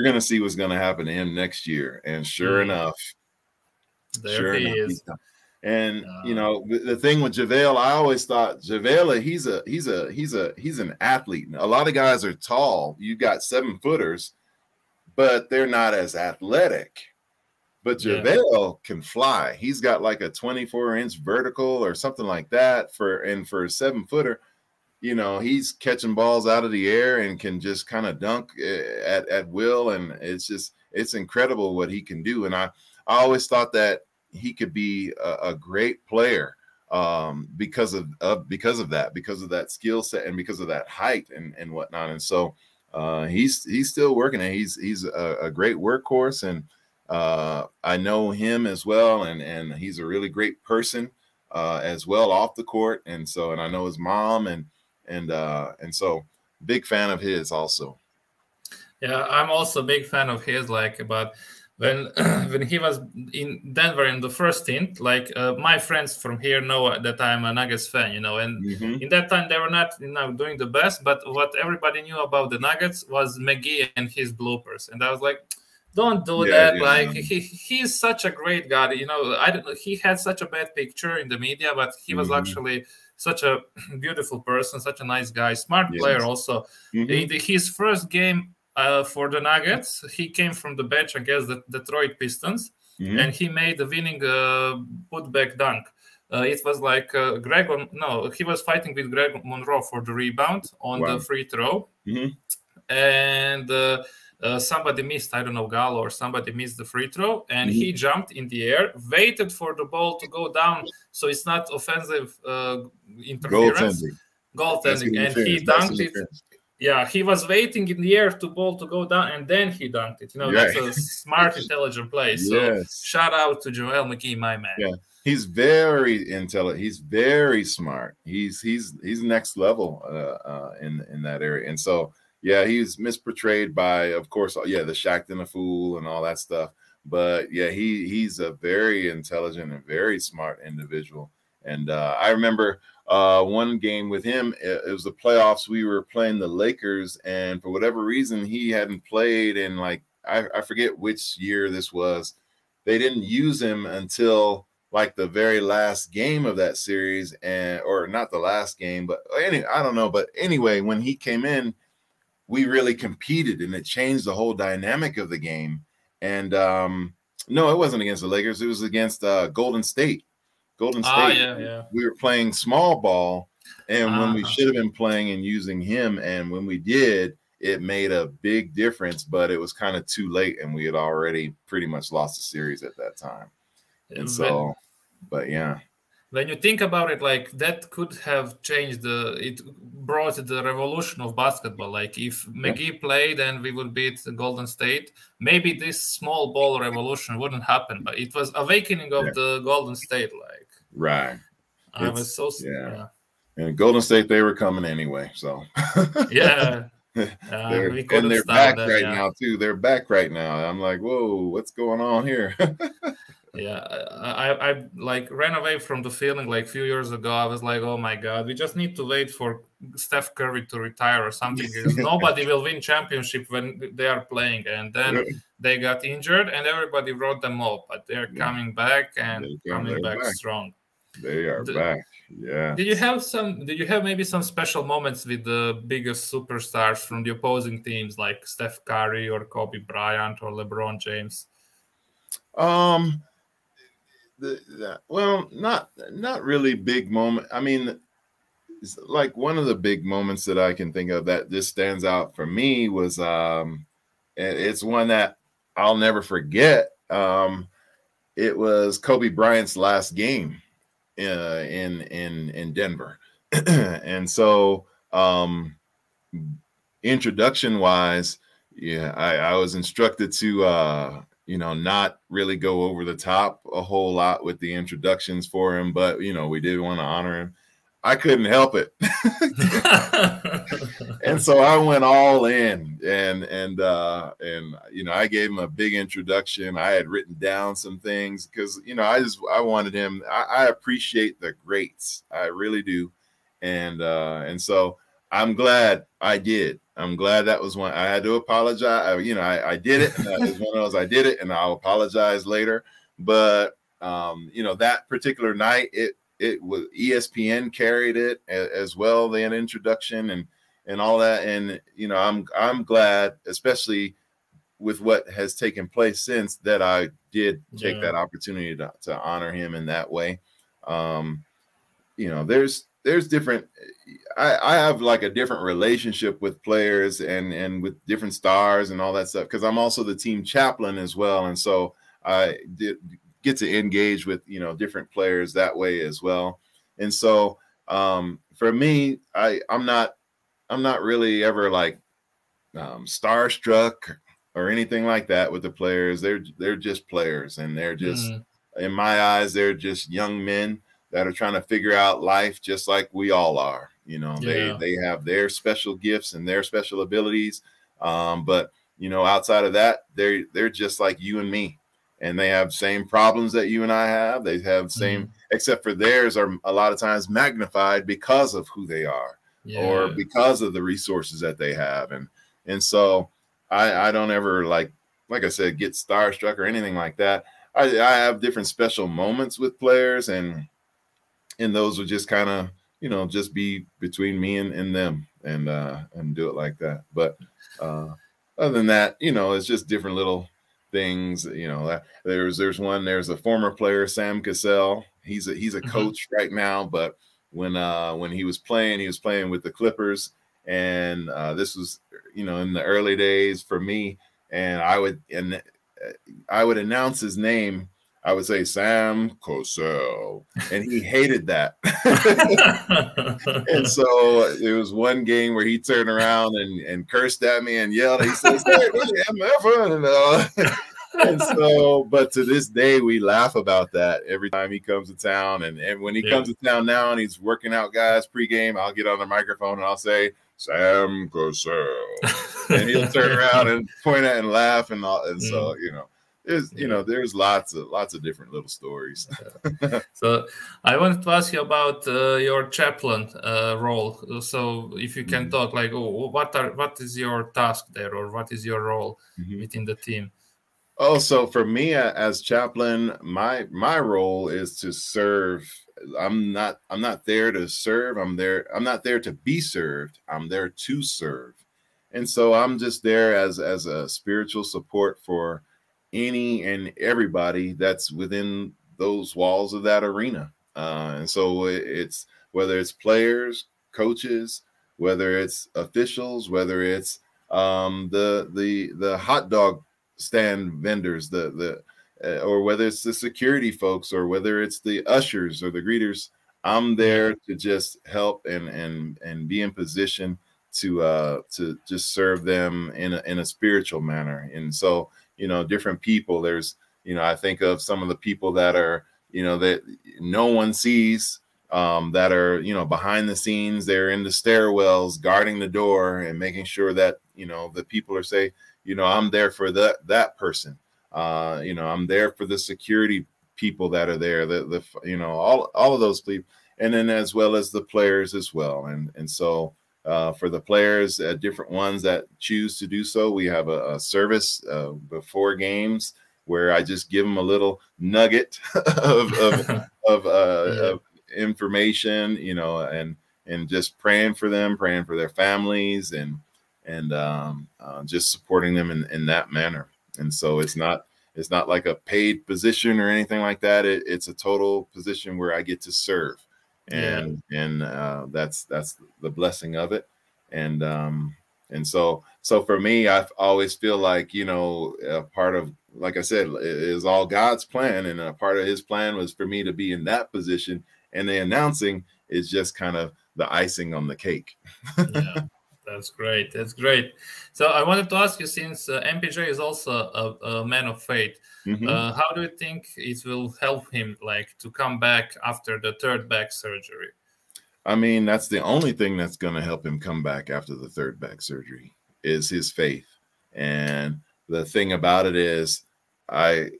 [SPEAKER 2] gonna see what's gonna happen to him next year." And sure enough.
[SPEAKER 1] There he is.
[SPEAKER 2] And you know, the thing with JaVale, I always thought JaVale, he's an athlete. A lot of guys are tall. You got 7-footers, but they're not as athletic. But JaVale can fly. He's got like a 24-inch vertical or something like that for a 7-footer. You know, he's catching balls out of the air and can just kind of dunk at will. And it's incredible what he can do. And I always thought that he could be a great player because of that skill set and because of that height and whatnot. And so he's still working, and he's a great workhorse. And I know him as well, and he's a really great person as well off the court. And I know his mom, and so big fan of his also.
[SPEAKER 1] Yeah, I'm also a big fan of his. But when he was in Denver in the first stint, my friends from here know that I'm a Nuggets fan, you know, and in that time they were not, you know, doing the best, but what everybody knew about the Nuggets was McGee and his bloopers, and I was like, don't do that. He's such a great guy, you know. He had such a bad picture in the media, but he was actually such a beautiful person, such a nice guy, smart player also. His first game for the Nuggets, he came from the bench against the Detroit Pistons, and he made the winning putback dunk It was like he was fighting with Greg Monroe for the rebound on the free throw. And somebody missed, I don't know, Gallo or somebody missed the free throw, and he jumped in the air, waited for the ball to go down, so it's not offensive interference. Goaltending, and he dunked it. Yeah, he was waiting in the air to ball to go down, and then he dunked it. That's a smart, intelligent play. So shout out to Joel McKee, my man.
[SPEAKER 2] Yeah, he's very intelligent. He's very smart. He's next level in that area. And so yeah, he's misportrayed by, of course, the Shaqtin' a Fool and all that stuff. But yeah, he's a very intelligent and very smart individual. And I remember one game with him, it was the playoffs. We were playing the Lakers, and for whatever reason, he hadn't played in, like, I forget which year this was. They didn't use him until like the very last game of that series, or not the last game, but I don't know. But anyway, when he came in, we really competed, and it changed the whole dynamic of the game. And no, it wasn't against the Lakers. It was against Golden State. Golden State, we were playing small ball, and when we should have been playing and using him, and when we did, it made a big difference, but it was kind of too late, and we had already pretty much lost the series at that time. And so, but yeah.
[SPEAKER 1] When you think about it, like, that could have changed it brought the revolution of basketball. Like, if McGee played and we would beat Golden State, maybe this small ball revolution wouldn't happen, but it was awakening of the Golden State, like.
[SPEAKER 2] Right.
[SPEAKER 1] I was so
[SPEAKER 2] And Golden State, they were coming anyway, so
[SPEAKER 1] yeah.
[SPEAKER 2] They're back right now too. They're back right now. I'm like, whoa, what's going on here?
[SPEAKER 1] Yeah, I like ran away from the feeling like a few years ago. I was like, oh my God, we just need to wait for Steph Curry to retire or something, because nobody will win championship when they are playing. And then they got injured and everybody wrote them off, but they're coming back and coming back strong.
[SPEAKER 2] They are back. Yeah.
[SPEAKER 1] Did you have maybe some special moments with the biggest superstars from the opposing teams, like Steph Curry or Kobe Bryant or LeBron James?
[SPEAKER 2] Well, not really big moment. I mean, it's like one of the big moments that I can think of that just stands out for me was it's one that I'll never forget. It was Kobe Bryant's last game in Denver. And so introduction wise, I was instructed to not really go over the top a whole lot with the introductions for him, but we did want to honor him. I couldn't help it. And so I went all in, and I gave him a big introduction. I had written down some things because I wanted him. I appreciate the greats, I really do, and so I'm glad I did. I'm glad that was one I had to apologize. I did it. And that was one of those I did it, and I'll apologize later. But that particular night, it was ESPN carried it as well, the introduction and all that. And I'm glad, especially with what has taken place since, that I did take that opportunity to honor him in that way. There's different. I have like a different relationship with players and with different stars and all that stuff, because I'm also the team chaplain as well, and so I get to engage with different players that way as well. And so for me, I'm not really ever like starstruck or anything like that with the players. They're just players, and they're just in my eyes, they're just young men that are trying to figure out life just like we all are. They have their special gifts and their special abilities. But outside of that, they're just like you and me, and they have same problems that you and I have. They have same, except for theirs are a lot of times magnified because of who they are or because of the resources that they have. And so I don't ever like I said, get starstruck or anything like that. I have different special moments with players, and those would just kind of, just be between me and them, and do it like that. But other than that, it's just different little things. You know, there's a former player, Sam Cassell. He's a coach right now, but when he was playing with the Clippers, and this was, you know, in the early days for me, and I would announce his name. I would say Sam Cassell, and he hated that. And so there was one game where he turned around and cursed at me and yelled. He says, "Hey, MF," and so, but to this day, we laugh about that every time he comes to town. And when he comes to town now and he's working out guys pregame, I'll get on the microphone and I'll say, "Sam Cassell," and he'll turn around and point at and laugh and all. And so, you know, there's lots of different little stories.
[SPEAKER 1] So I wanted to ask you about your chaplain role. So if you can talk, like, what is your task there, or what is your role within the team?
[SPEAKER 2] Oh, so for me as chaplain, my role is to serve. I'm not there to serve. I'm not there to be served. I'm there to serve. And so I'm just there as a spiritual support for any and everybody that's within those walls of that arena. And so it's, whether it's players, coaches, whether it's officials, whether it's the hot dog stand vendors, or whether it's the security folks, or whether it's the ushers or the greeters, I'm there to just help and be in position to just serve them in a spiritual manner. And so, you know, different people, there's, you know, I think of some of the people that are, you know, that no one sees, that are, you know, behind the scenes. They're in the stairwells guarding the door and making sure that, you know, the people are safe. You know, I'm there for that person. You know, I'm there for the security people that are there, the you know, all of those people, and then as well as the players as well. And so for the players, different ones that choose to do so, we have a service before games where I just give them a little nugget of information, you know, and just praying for them, praying for their families, and just supporting them in that manner. And so it's not like a paid position or anything like that. It's a total position where I get to serve. And that's the blessing of it. And so for me, I always feel like, you know, a part of, like I said, is all God's plan, and a part of his plan was for me to be in that position, and the announcing is just kind of the icing on the cake.
[SPEAKER 1] Yeah, that's great. That's great. So I wanted to ask you, since MPJ is also a man of faith, how do you think it will help him, like, to come back after the third back surgery?
[SPEAKER 2] I mean, that's the only thing that's going to help him come back after the third back surgery is his faith. And the thing about it is,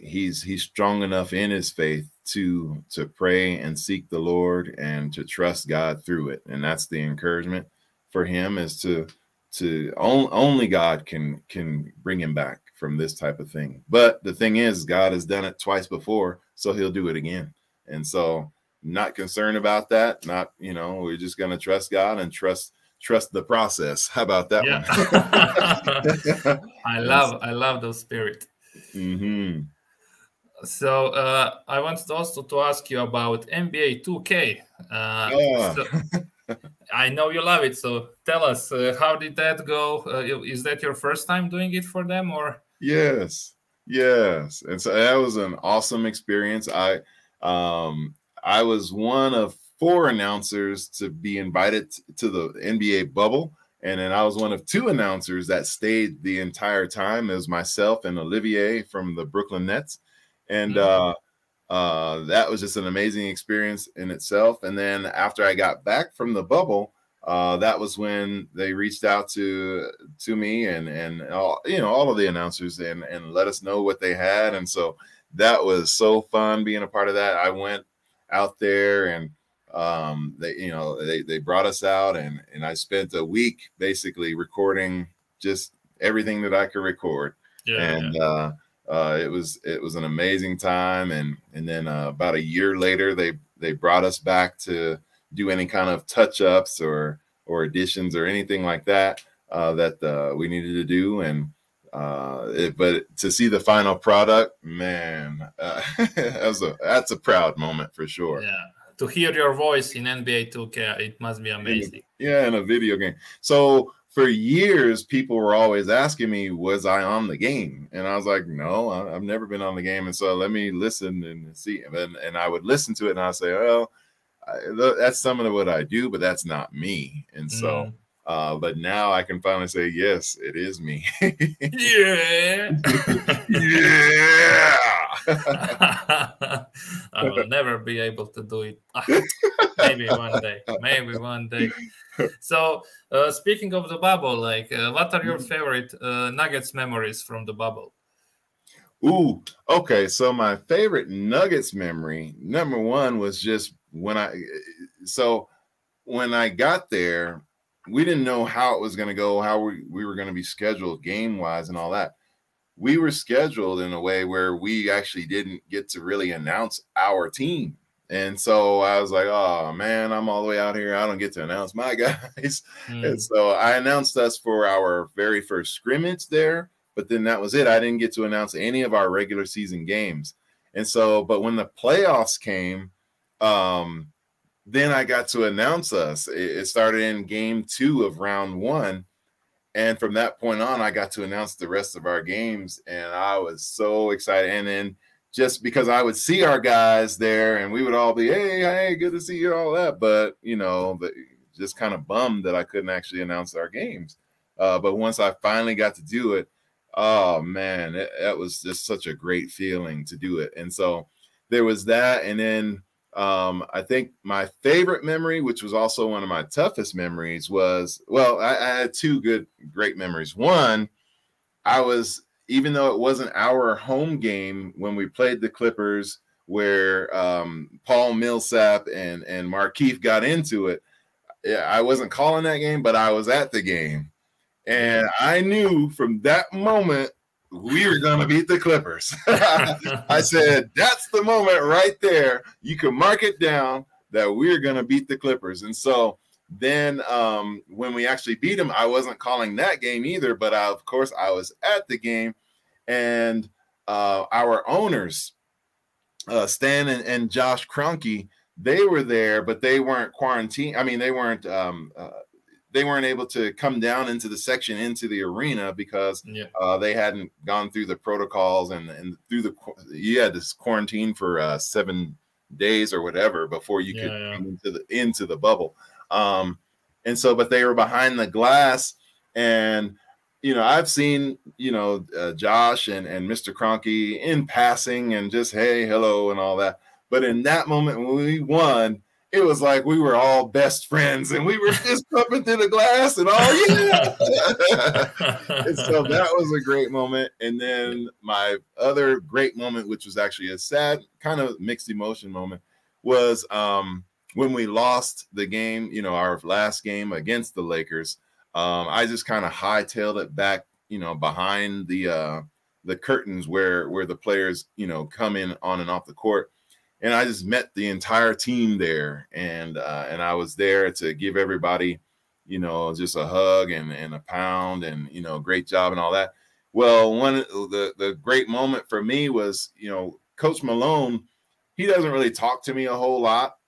[SPEAKER 2] he's strong enough in his faith to pray and seek the Lord and to trust God through it. And that's the encouragement for him, is to only God can bring him back from this type of thing. But the thing is, God has done it twice before, so he'll do it again. And so, not concerned about that. Not, you know, we're just going to trust God and trust the process. How about that one?
[SPEAKER 1] I love the spirit. So I wanted also to ask you about NBA 2K. So I know you love it. So tell us, how did that go? Is that your first time doing it for them, or?
[SPEAKER 2] Yes. And so that was an awesome experience. I was one of 4 announcers to be invited to the NBA bubble. And then I was one of 2 announcers that stayed the entire time. It was myself and Olivier from the Brooklyn Nets. And that was just an amazing experience in itself. And then after I got back from the bubble, that was when they reached out to me and all, you know, all of the announcers and let us know what they had. And so that was so fun being a part of that. I went out there and they brought us out and I spent a week basically recording just everything that I could record. It was an amazing time. And then about a year later, they brought us back to do any kind of touch-ups or additions or anything like that that we needed to do. And But to see the final product, man, that's a proud moment for sure.
[SPEAKER 1] Yeah, to hear your voice in NBA 2K, it must be amazing.
[SPEAKER 2] In a video game. So for years, people were always asking me, was I on the game? And I was like, no, I've never been on the game. And so let me listen and see. And I would listen to it and I'd say, well, that's some of what I do, but that's not me. And so, but now I can finally say, yes, it is me.
[SPEAKER 1] Yeah.
[SPEAKER 2] Yeah.
[SPEAKER 1] I will never be able to do it. Maybe one day. Maybe one day. So, speaking of the bubble, like, what are your favorite Nuggets memories from the bubble?
[SPEAKER 2] Ooh, okay. So my favorite Nuggets memory, number one, was just when I got there, we didn't know how it was going to go, how we were going to be scheduled game-wise and all that. We were scheduled in a way where we actually didn't get to really announce our team. And so I was like, oh, man, I'm all the way out here. I don't get to announce my guys. And so I announced us for our very first scrimmage there, but then that was it. I didn't get to announce any of our regular season games. And so, but when the playoffs came, then I got to announce us. It started in game 2 of round 1. And from that point on, I got to announce the rest of our games. And I was so excited. And then just because I would see our guys there and we would all be, hey, good to see you, all that. But, you know, just kind of bummed that I couldn't actually announce our games. But once I finally got to do it, oh, man, that was just such a great feeling to do it. And so there was that. And then I think my favorite memory, which was also one of my toughest memories, was, well, I had 2 great memories. One, even though it wasn't our home game when we played the Clippers, where Paul Millsap and Markieff got into it, I wasn't calling that game, but I was at the game. And I knew from that moment we were going to beat the Clippers. I said, that's the moment right there. You can mark it down that we're going to beat the Clippers. And so then when we actually beat them, I wasn't calling that game either, but of course I was at the game. And our owners, Stan and Josh Kroenke, they were there, but they weren't quarantined. I mean, they weren't able to come down into the section, into the arena, because they hadn't gone through the protocols and you had this quarantine for 7 days or whatever before you could come into the bubble. And so, but they were behind the glass, and, you know, I've seen, you know, Josh and Mr. Kroenke in passing and just, hey, hello, and all that. But in that moment when we won, it was like we were all best friends, and we were just pumping through the glass and all, yeah. And so that was a great moment. And then my other great moment, which was actually a sad, kind of mixed emotion moment, was when we lost the game, you know, our last game against the Lakers. I just kind of hightailed it back, you know, behind the curtains where the players, you know, come in on and off the court. And I just met the entire team there, and I was there to give everybody, you know, just a hug and a pound, and, you know, great job and all that. Well, the great moment for me was, you know, Coach Malone, he doesn't really talk to me a whole lot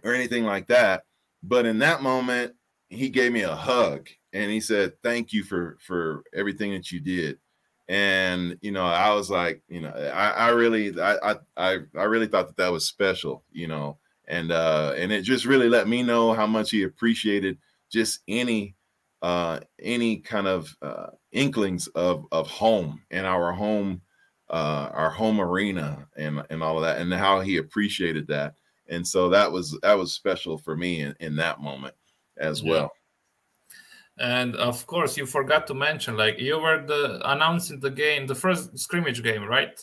[SPEAKER 2] or anything like that, but in that moment, he gave me a hug and he said, "Thank you for everything that you did." And, you know, I was like, you know, I really thought that was special, you know, and it just really let me know how much he appreciated just any kind of inklings of home and our home arena and all of that, and how he appreciated that. And so that was special for me in that moment as well.
[SPEAKER 1] And of course, you forgot to mention, like, you were announcing the game, the first scrimmage game, right?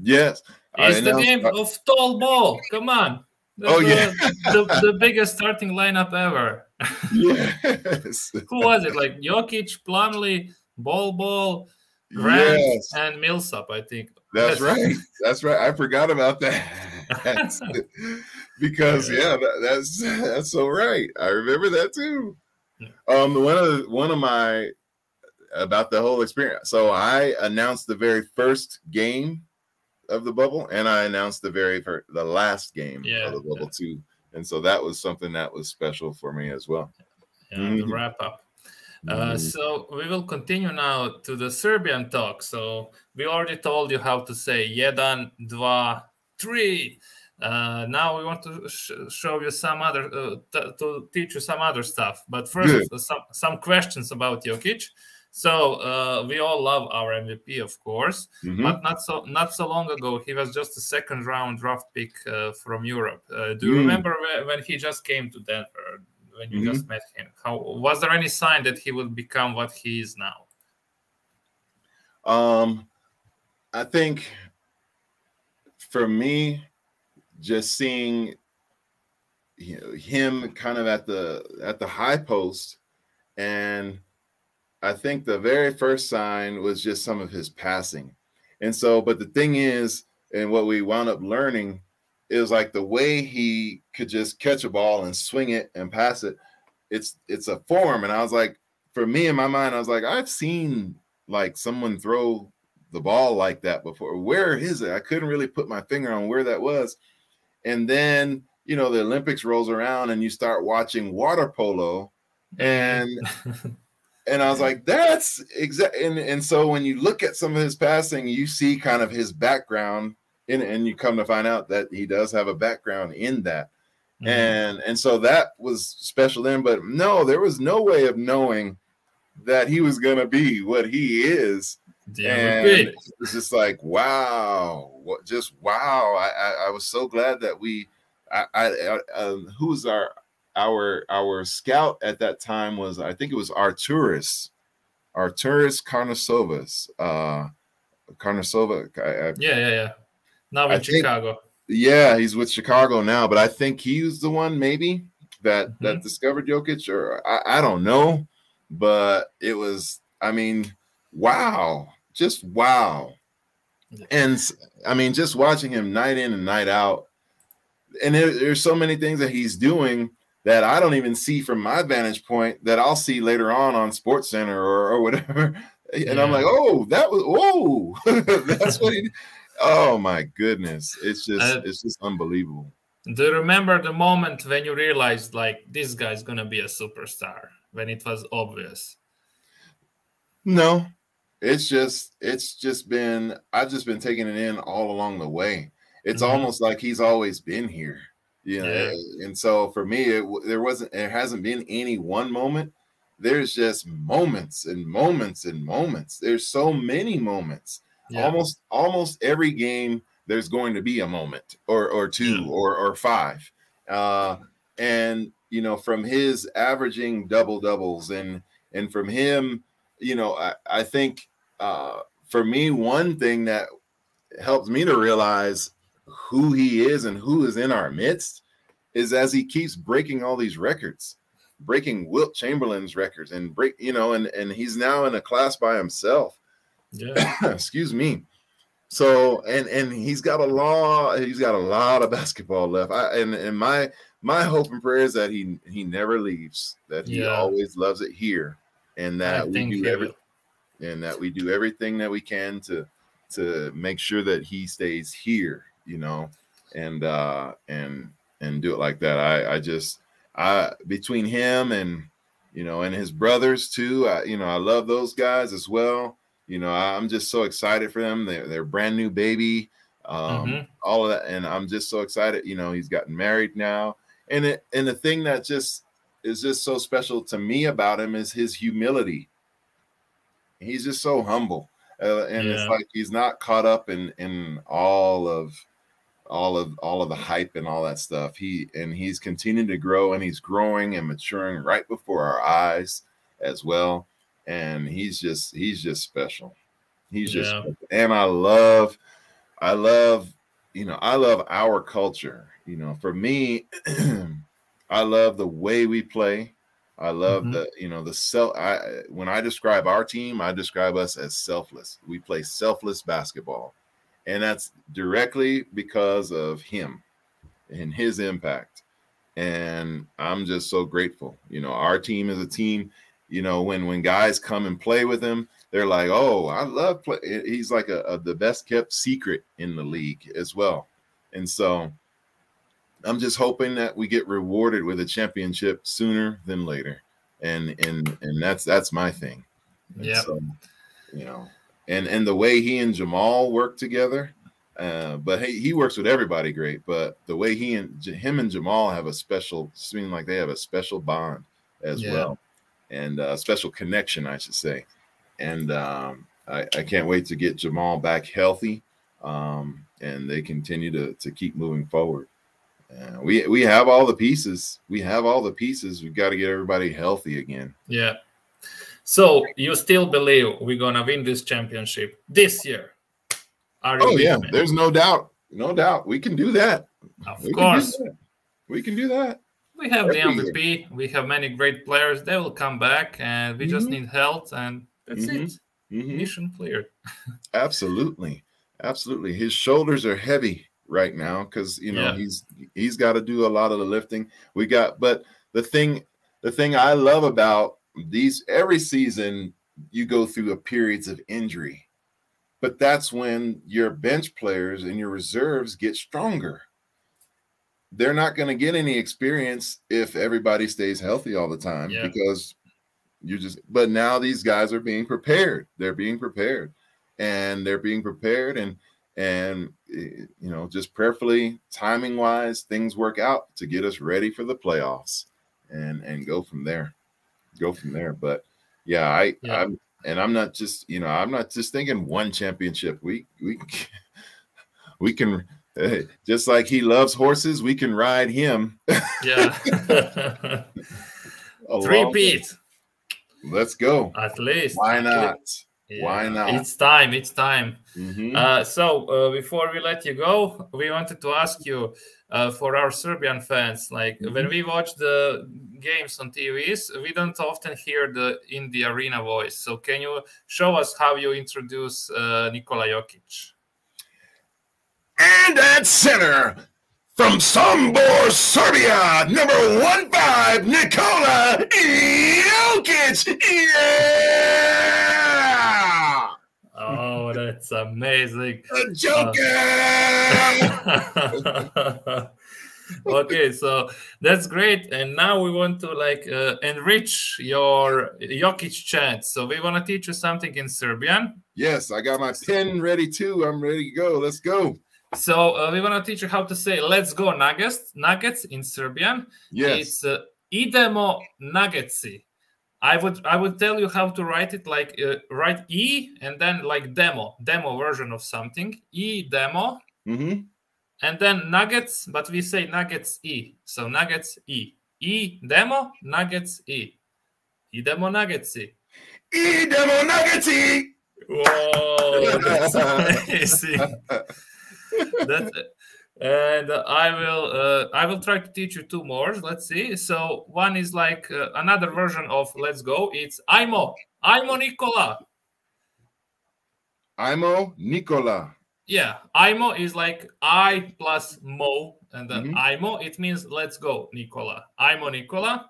[SPEAKER 2] Yes.
[SPEAKER 1] It's the game of tall ball. Come on. The biggest starting lineup ever.
[SPEAKER 2] Yes.
[SPEAKER 1] Who was it? Like Jokic, Plumlee, Bol, Grant, and Millsap, I think.
[SPEAKER 2] That's right. That's right. I forgot about that. Because that's so right. I remember that too. One of my about the whole experience. So I announced the very first game of the bubble, and I announced the last game of the bubble too. And so that was something that was special for me as well.
[SPEAKER 1] The wrap up. So we will continue now to the Serbian talk. So we already told you how to say jedan, dva, tri. Now we want to show you some other, to teach you some other stuff. But first, some questions about Jokic. So we all love our MVP, of course, but not so long ago he was just a second round draft pick from Europe. Do you remember when he just came to Denver? When you just met him, was there any sign that he would become what he is now?
[SPEAKER 2] I think for me, just seeing him kind of at the high post, and I think the very first sign was just some of his passing. And so, but the thing is, and what we wound up learning is like the way he could just catch a ball and swing it and pass it. It's a form. And I was like, for me in my mind, I was like, I've seen like someone throw the ball like that before. Where is it? I couldn't really put my finger on where that was. And then, the Olympics rolls around and you start watching water polo, and and I was like, that's exact. And so when you look at some of his passing, you see kind of his background, and you come to find out that he does have a background in that. And so that was special then. But no, there was no way of knowing that he was going to be what he is. And it was just like, wow, wow. I was so glad that who's our scout at that time was, I think it was Arturas Karnasovas. Karnasova.
[SPEAKER 1] Yeah. Now in Chicago.
[SPEAKER 2] Yeah, he's with Chicago now, but I think he was the one maybe that discovered Jokic, or I don't know, but it was, I mean, wow, just wow. And I mean, just watching him night in and night out, and there's so many things that he's doing that I don't even see from my vantage point that I'll see later on SportsCenter or whatever. And I'm like, oh, that's what he did. Oh my goodness. It's just unbelievable.
[SPEAKER 1] Do you remember the moment when you realized like this guy's going to be a superstar, when it was obvious?
[SPEAKER 2] No, I've just been taking it in all along the way. It's almost like he's always been here, And so for me, there hasn't been any one moment. There's just moments and moments and moments. There's so many moments. Yeah. Almost every game, there's going to be a moment or two or five. And from his averaging doubles and from him, I think for me, one thing that helps me to realize who he is and who is in our midst is as he keeps breaking all these records, breaking Wilt Chamberlain's records and and he's now in a class by himself. Yeah. Excuse me. So and he's got a lot of basketball left. And my hope and prayer is that he never leaves, that he always loves it here, and that we do everything that we can to make sure that he stays here, and do it like that. I between him and and his brothers too, I love those guys as well. I'm just so excited for them. They're brand new baby, all of that, and I'm just so excited. He's gotten married now, and the thing that just is just so special to me about him is his humility. He's just so humble, and it's like he's not caught up in all of the hype and all that stuff. He's continuing to grow, and he's growing and maturing right before our eyes as well. And he's just special. He's just special. And I love our culture. For me, I love the way we play. I love when I describe our team, I describe us as selfless. We play selfless basketball. And that's directly because of him and his impact. And I'm just so grateful. Our team is a team. you know, when guys come and play with him, they're like, oh, I love play. He's like the best kept secret in the league as well. And so I'm just hoping that we get rewarded with a championship sooner than later. And that's my thing.
[SPEAKER 1] Yeah.
[SPEAKER 2] So, you know, and the way he and Jamal work together, but hey, he works with everybody great. But the way him and Jamal have a special, seem like they have a special bond as well, and a special connection, I should say. And I can't wait to get Jamal back healthy, and they continue to keep moving forward. We have all the pieces. We have all the pieces. We've got to get everybody healthy again.
[SPEAKER 1] Yeah. So you still believe we're gonna win this championship this year?
[SPEAKER 2] Oh yeah, there's no doubt. No doubt. We can do that.
[SPEAKER 1] Of course.
[SPEAKER 2] We can do that.
[SPEAKER 1] We have the MVP. We have many great players. They will come back, and we just need health, and that's it. Mission cleared.
[SPEAKER 2] Absolutely. Absolutely. His shoulders are heavy right now because, you know, he's got to do a lot of the lifting. But the thing I love about every season, you go through a periods of injury, but that's when your bench players and your reserves get stronger. They're not going to get any experience if everybody stays healthy all the time, because but now these guys are being prepared. They're being prepared, and you know, just prayerfully, timing wise, things work out to get us ready for the playoffs and go from there. But yeah, I'm not just, you know, I'm not just thinking one championship. We can just like he loves horses, we can ride him.
[SPEAKER 1] Yeah. Three-peat.
[SPEAKER 2] Let's go.
[SPEAKER 1] At least.
[SPEAKER 2] Why not?
[SPEAKER 1] Yeah.
[SPEAKER 2] Why not?
[SPEAKER 1] It's time. So before we let you go, we wanted to ask you, for our Serbian fans, like when we watch the games on TVs, we don't often hear in the arena voice. So can you show us how you introduce Nikola Jokic?
[SPEAKER 2] And at center, from Sombor, Serbia, number 15, Nikola Jokic. Yeah!
[SPEAKER 1] Oh, that's amazing.
[SPEAKER 2] A Joker!
[SPEAKER 1] Okay, so that's great. And now we want to enrich your Jokic chant. So we want to teach you something in Serbian.
[SPEAKER 2] Yes, I got my pen ready too. I'm ready to go. Let's go.
[SPEAKER 1] So we want to teach you how to say "Let's go Nuggets" in Serbian.
[SPEAKER 2] Yes,
[SPEAKER 1] it's "Idemo Nuggetsi." I would tell you how to write it, like write E and then like demo version of something. Idemo, and then Nuggets, but we say Nuggets E. So Nuggets E. Idemo Nuggets E. Idemo Nuggetsi.
[SPEAKER 2] Idemo Nuggetsi.
[SPEAKER 1] Whoa, that's amazing. And I will try to teach you two more. Let's see. So one is like another version of "Let's go." It's "Ajmo Nikola."
[SPEAKER 2] Ajmo Nikola.
[SPEAKER 1] Yeah, Ajmo is like I plus mo, and then Ajmo, it means "Let's go Nikola." Ajmo Nikola.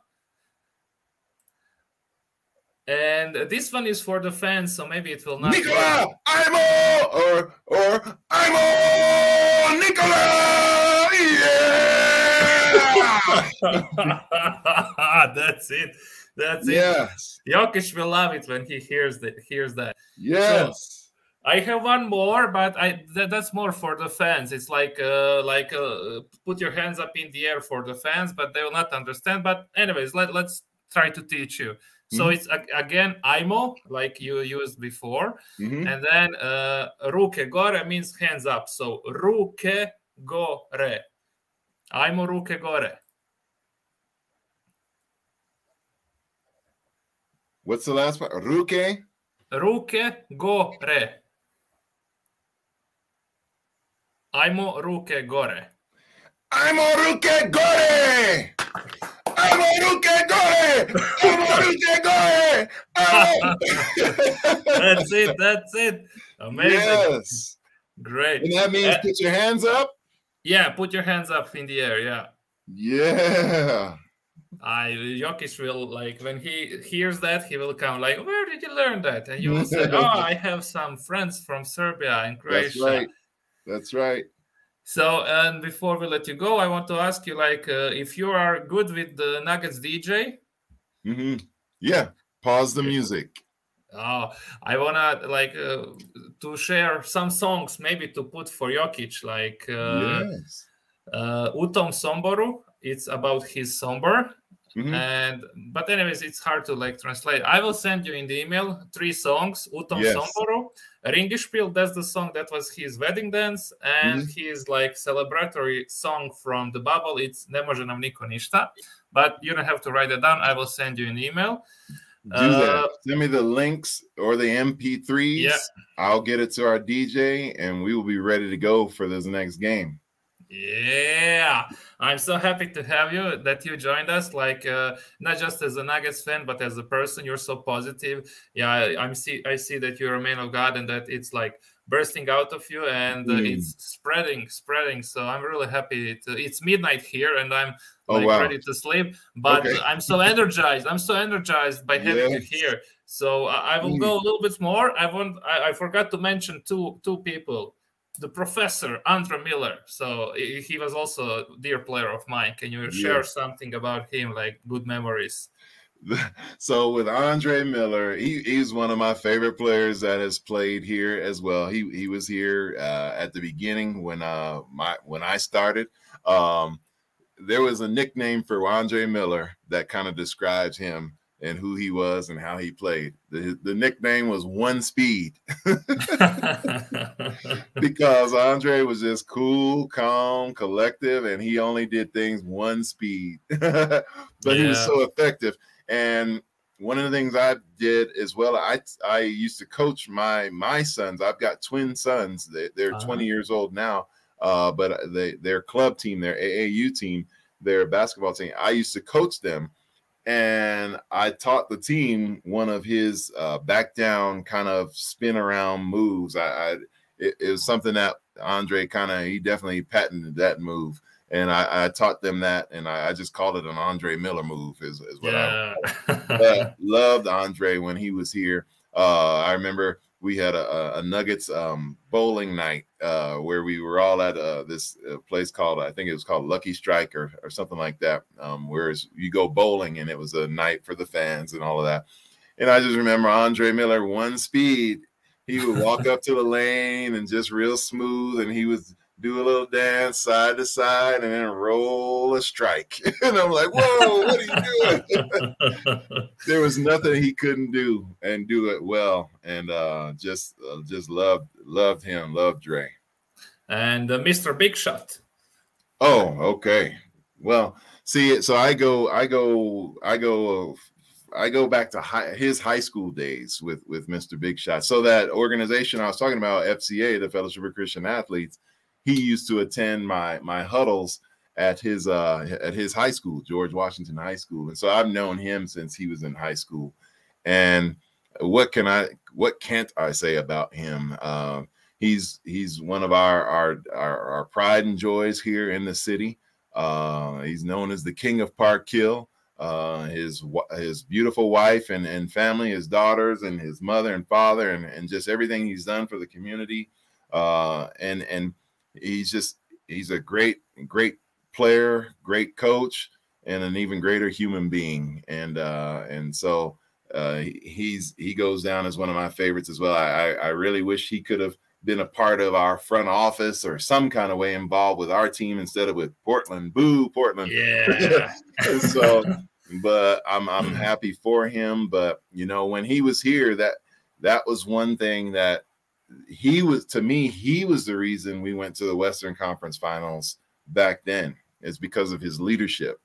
[SPEAKER 1] And this one is for the fans, so maybe it will not.
[SPEAKER 2] Nikola, Ajmo, or Ajmo, Nikola, yeah!
[SPEAKER 1] That's it.
[SPEAKER 2] Yes.
[SPEAKER 1] Jokic will love it when he hears that.
[SPEAKER 2] Yes.
[SPEAKER 1] So, I have one more, but that's more for the fans. It's like put your hands up in the air for the fans, but they will not understand. But anyways, let's try to teach you. So it's again Ajmo, like you used before, and then ruke gore means hands up. So ruke gore, Ajmo ruke gore.
[SPEAKER 2] What's the last part? Ruke
[SPEAKER 1] gore. Ajmo ruke gore.
[SPEAKER 2] Ajmo ruke gore. Ajmo ruke gore. Ajmo ruke gore.
[SPEAKER 1] That's it. Amazing.
[SPEAKER 2] Yes.
[SPEAKER 1] Great.
[SPEAKER 2] And that means put your hands up?
[SPEAKER 1] Yeah, put your hands up in the air. Yeah.
[SPEAKER 2] Yeah.
[SPEAKER 1] Jokic will, like, when he hears that, he will come like, where did you learn that? And you will say, oh, I have some friends from Serbia and
[SPEAKER 2] That's
[SPEAKER 1] Croatia.
[SPEAKER 2] right. That's right.
[SPEAKER 1] So, and before we let you go, I want to ask you, like, if you are good with the Nuggets DJ.
[SPEAKER 2] Yeah. Pause the music.
[SPEAKER 1] Oh, I wanna, like, to share some songs maybe to put for Jokic, like
[SPEAKER 2] Yes.
[SPEAKER 1] U tom Somboru. It's about his Sombor. But anyways, it's hard to, like, translate. I will send you in the email 3 songs. U tom Somboru, Ringispiel, that's the song that was his wedding dance, and his, like, celebratory song from the bubble, it's Ne može nam niko ništa. But you don't have to write it down. I will send you an email.
[SPEAKER 2] Do that. Send me the links or the MP3s.
[SPEAKER 1] Yeah.
[SPEAKER 2] I'll get it to our DJ, and we will be ready to go for this next game.
[SPEAKER 1] Yeah, I'm so happy to have you, that you joined us, like, not just as a Nuggets fan, but as a person. You're so positive. Yeah, I see that you're a man of God, and that it's, like, bursting out of you, and it's spreading. So I'm really happy. It's midnight here, and I'm ready to sleep, but I'm so energized. By having you here. So I will go a little bit more. I forgot to mention two people. The professor, Andre Miller. So he was also a dear player of mine. Can you share something about him, like good memories?
[SPEAKER 2] So with Andre Miller, he's one of my favorite players that has played here as well. He was here at the beginning when I started. There was a nickname for Andre Miller that kind of describes him and who he was and how he played. The nickname was One Speed because Andre was just cool, calm, collective, and he only did things one speed. But he was so effective. And one of the things I did as well, I used to coach my sons. I've got twin sons. They're 20 years old now, but their club team, their AAU team, their basketball team, I used to coach them. And I taught the team one of his back down kind of spin around moves. It was something that Andre he definitely patented that move. And I taught them that, and I just called it an Andre Miller move is what I loved Andre when he was here. I remember we had a Nuggets bowling night where we were all at this place called, I think it was called Lucky Strike or something like that, where you go bowling, and it was a night for the fans and all of that. And I just remember Andre Miller, One Speed. He would walk up to the lane and just real smooth, and he would do a little dance side to side and then roll a strike. And I'm like, whoa, what are you doing? There was nothing he couldn't do and do it well. And just loved him, loved Dre.
[SPEAKER 1] And Mr. Big Shot.
[SPEAKER 2] Oh, okay. Well, see, so I go back to his high school days with Mr. Big Shot. So that organization I was talking about, FCA, the Fellowship of Christian Athletes, he used to attend my huddles at his high school, George Washington High School. And so I've known him since he was in high school. And what can't I say about him? He's one of our pride and joys here in the city. He's known as the King of Park Hill. His beautiful wife and family, his daughters and his mother and father, and just everything he's done for the community. And he's a great player, great coach, and an even greater human being. And so he goes down as one of my favorites as well. I really wish he could have been a part of our front office or some kind of way involved with our team instead of with Portland. Boo, Portland.
[SPEAKER 1] Yeah.
[SPEAKER 2] So, but I'm happy for him. But when he was here, that was one thing that he was the reason we went to the Western Conference Finals back then. Is because of his leadership.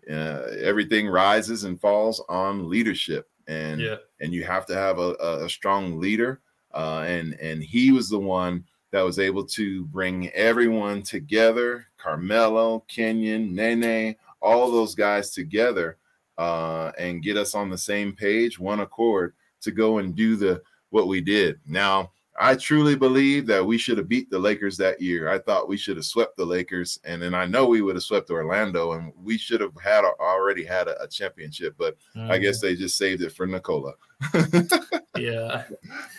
[SPEAKER 2] Everything rises and falls on leadership, and you have to have a strong leader. And he was the one that was able to bring everyone together. Carmelo, Kenyon, Nene, all those guys together, and get us on the same page, one accord, to go and do what we did. Now, I truly believe that we should have beat the Lakers that year. I thought we should have swept the Lakers, and then I know we would have swept Orlando, and we should have already had a championship. But I guess they just saved it for Nikola.
[SPEAKER 1] Yeah,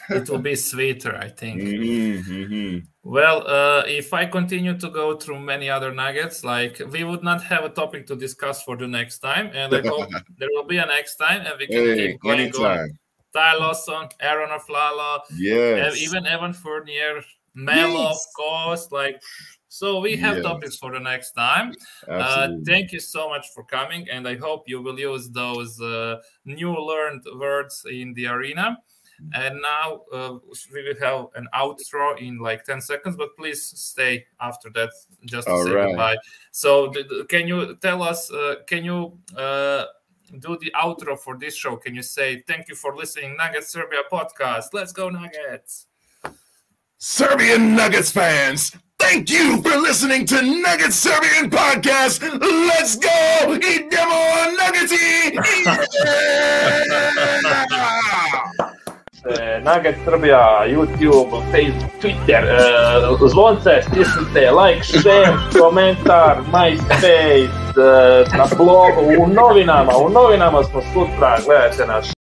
[SPEAKER 1] it will be sweeter, I think. Well, if I continue to go through many other nuggets, like we would not have a topic to discuss for the next time, and I hope there will be a next time, and we can keep going
[SPEAKER 2] anytime.
[SPEAKER 1] Ty Lawson, Aaron Aflalo,
[SPEAKER 2] yes,
[SPEAKER 1] even Evan Fournier, Melo, of course. Like, so we have topics for the next time. Thank you so much for coming, and I hope you will use those new learned words in the arena. And now we will have an outro in like 10 seconds, but please stay after that just to say goodbye. So can you tell us, can you do the outro for this show? Can you say, thank you for listening, Nuggets Serbia podcast. Let's go Nuggets.
[SPEAKER 2] Serbian Nuggets fans, thank you for listening to Nuggets Serbian podcast. Let's go! Idemo Nuggeti!
[SPEAKER 3] Nugget Srbija, YouTube, Facebook, Twitter, zvonce, stisnite, like, share, komentar, MySpace, na blogu, u novinama smo sutra, gledajte nas.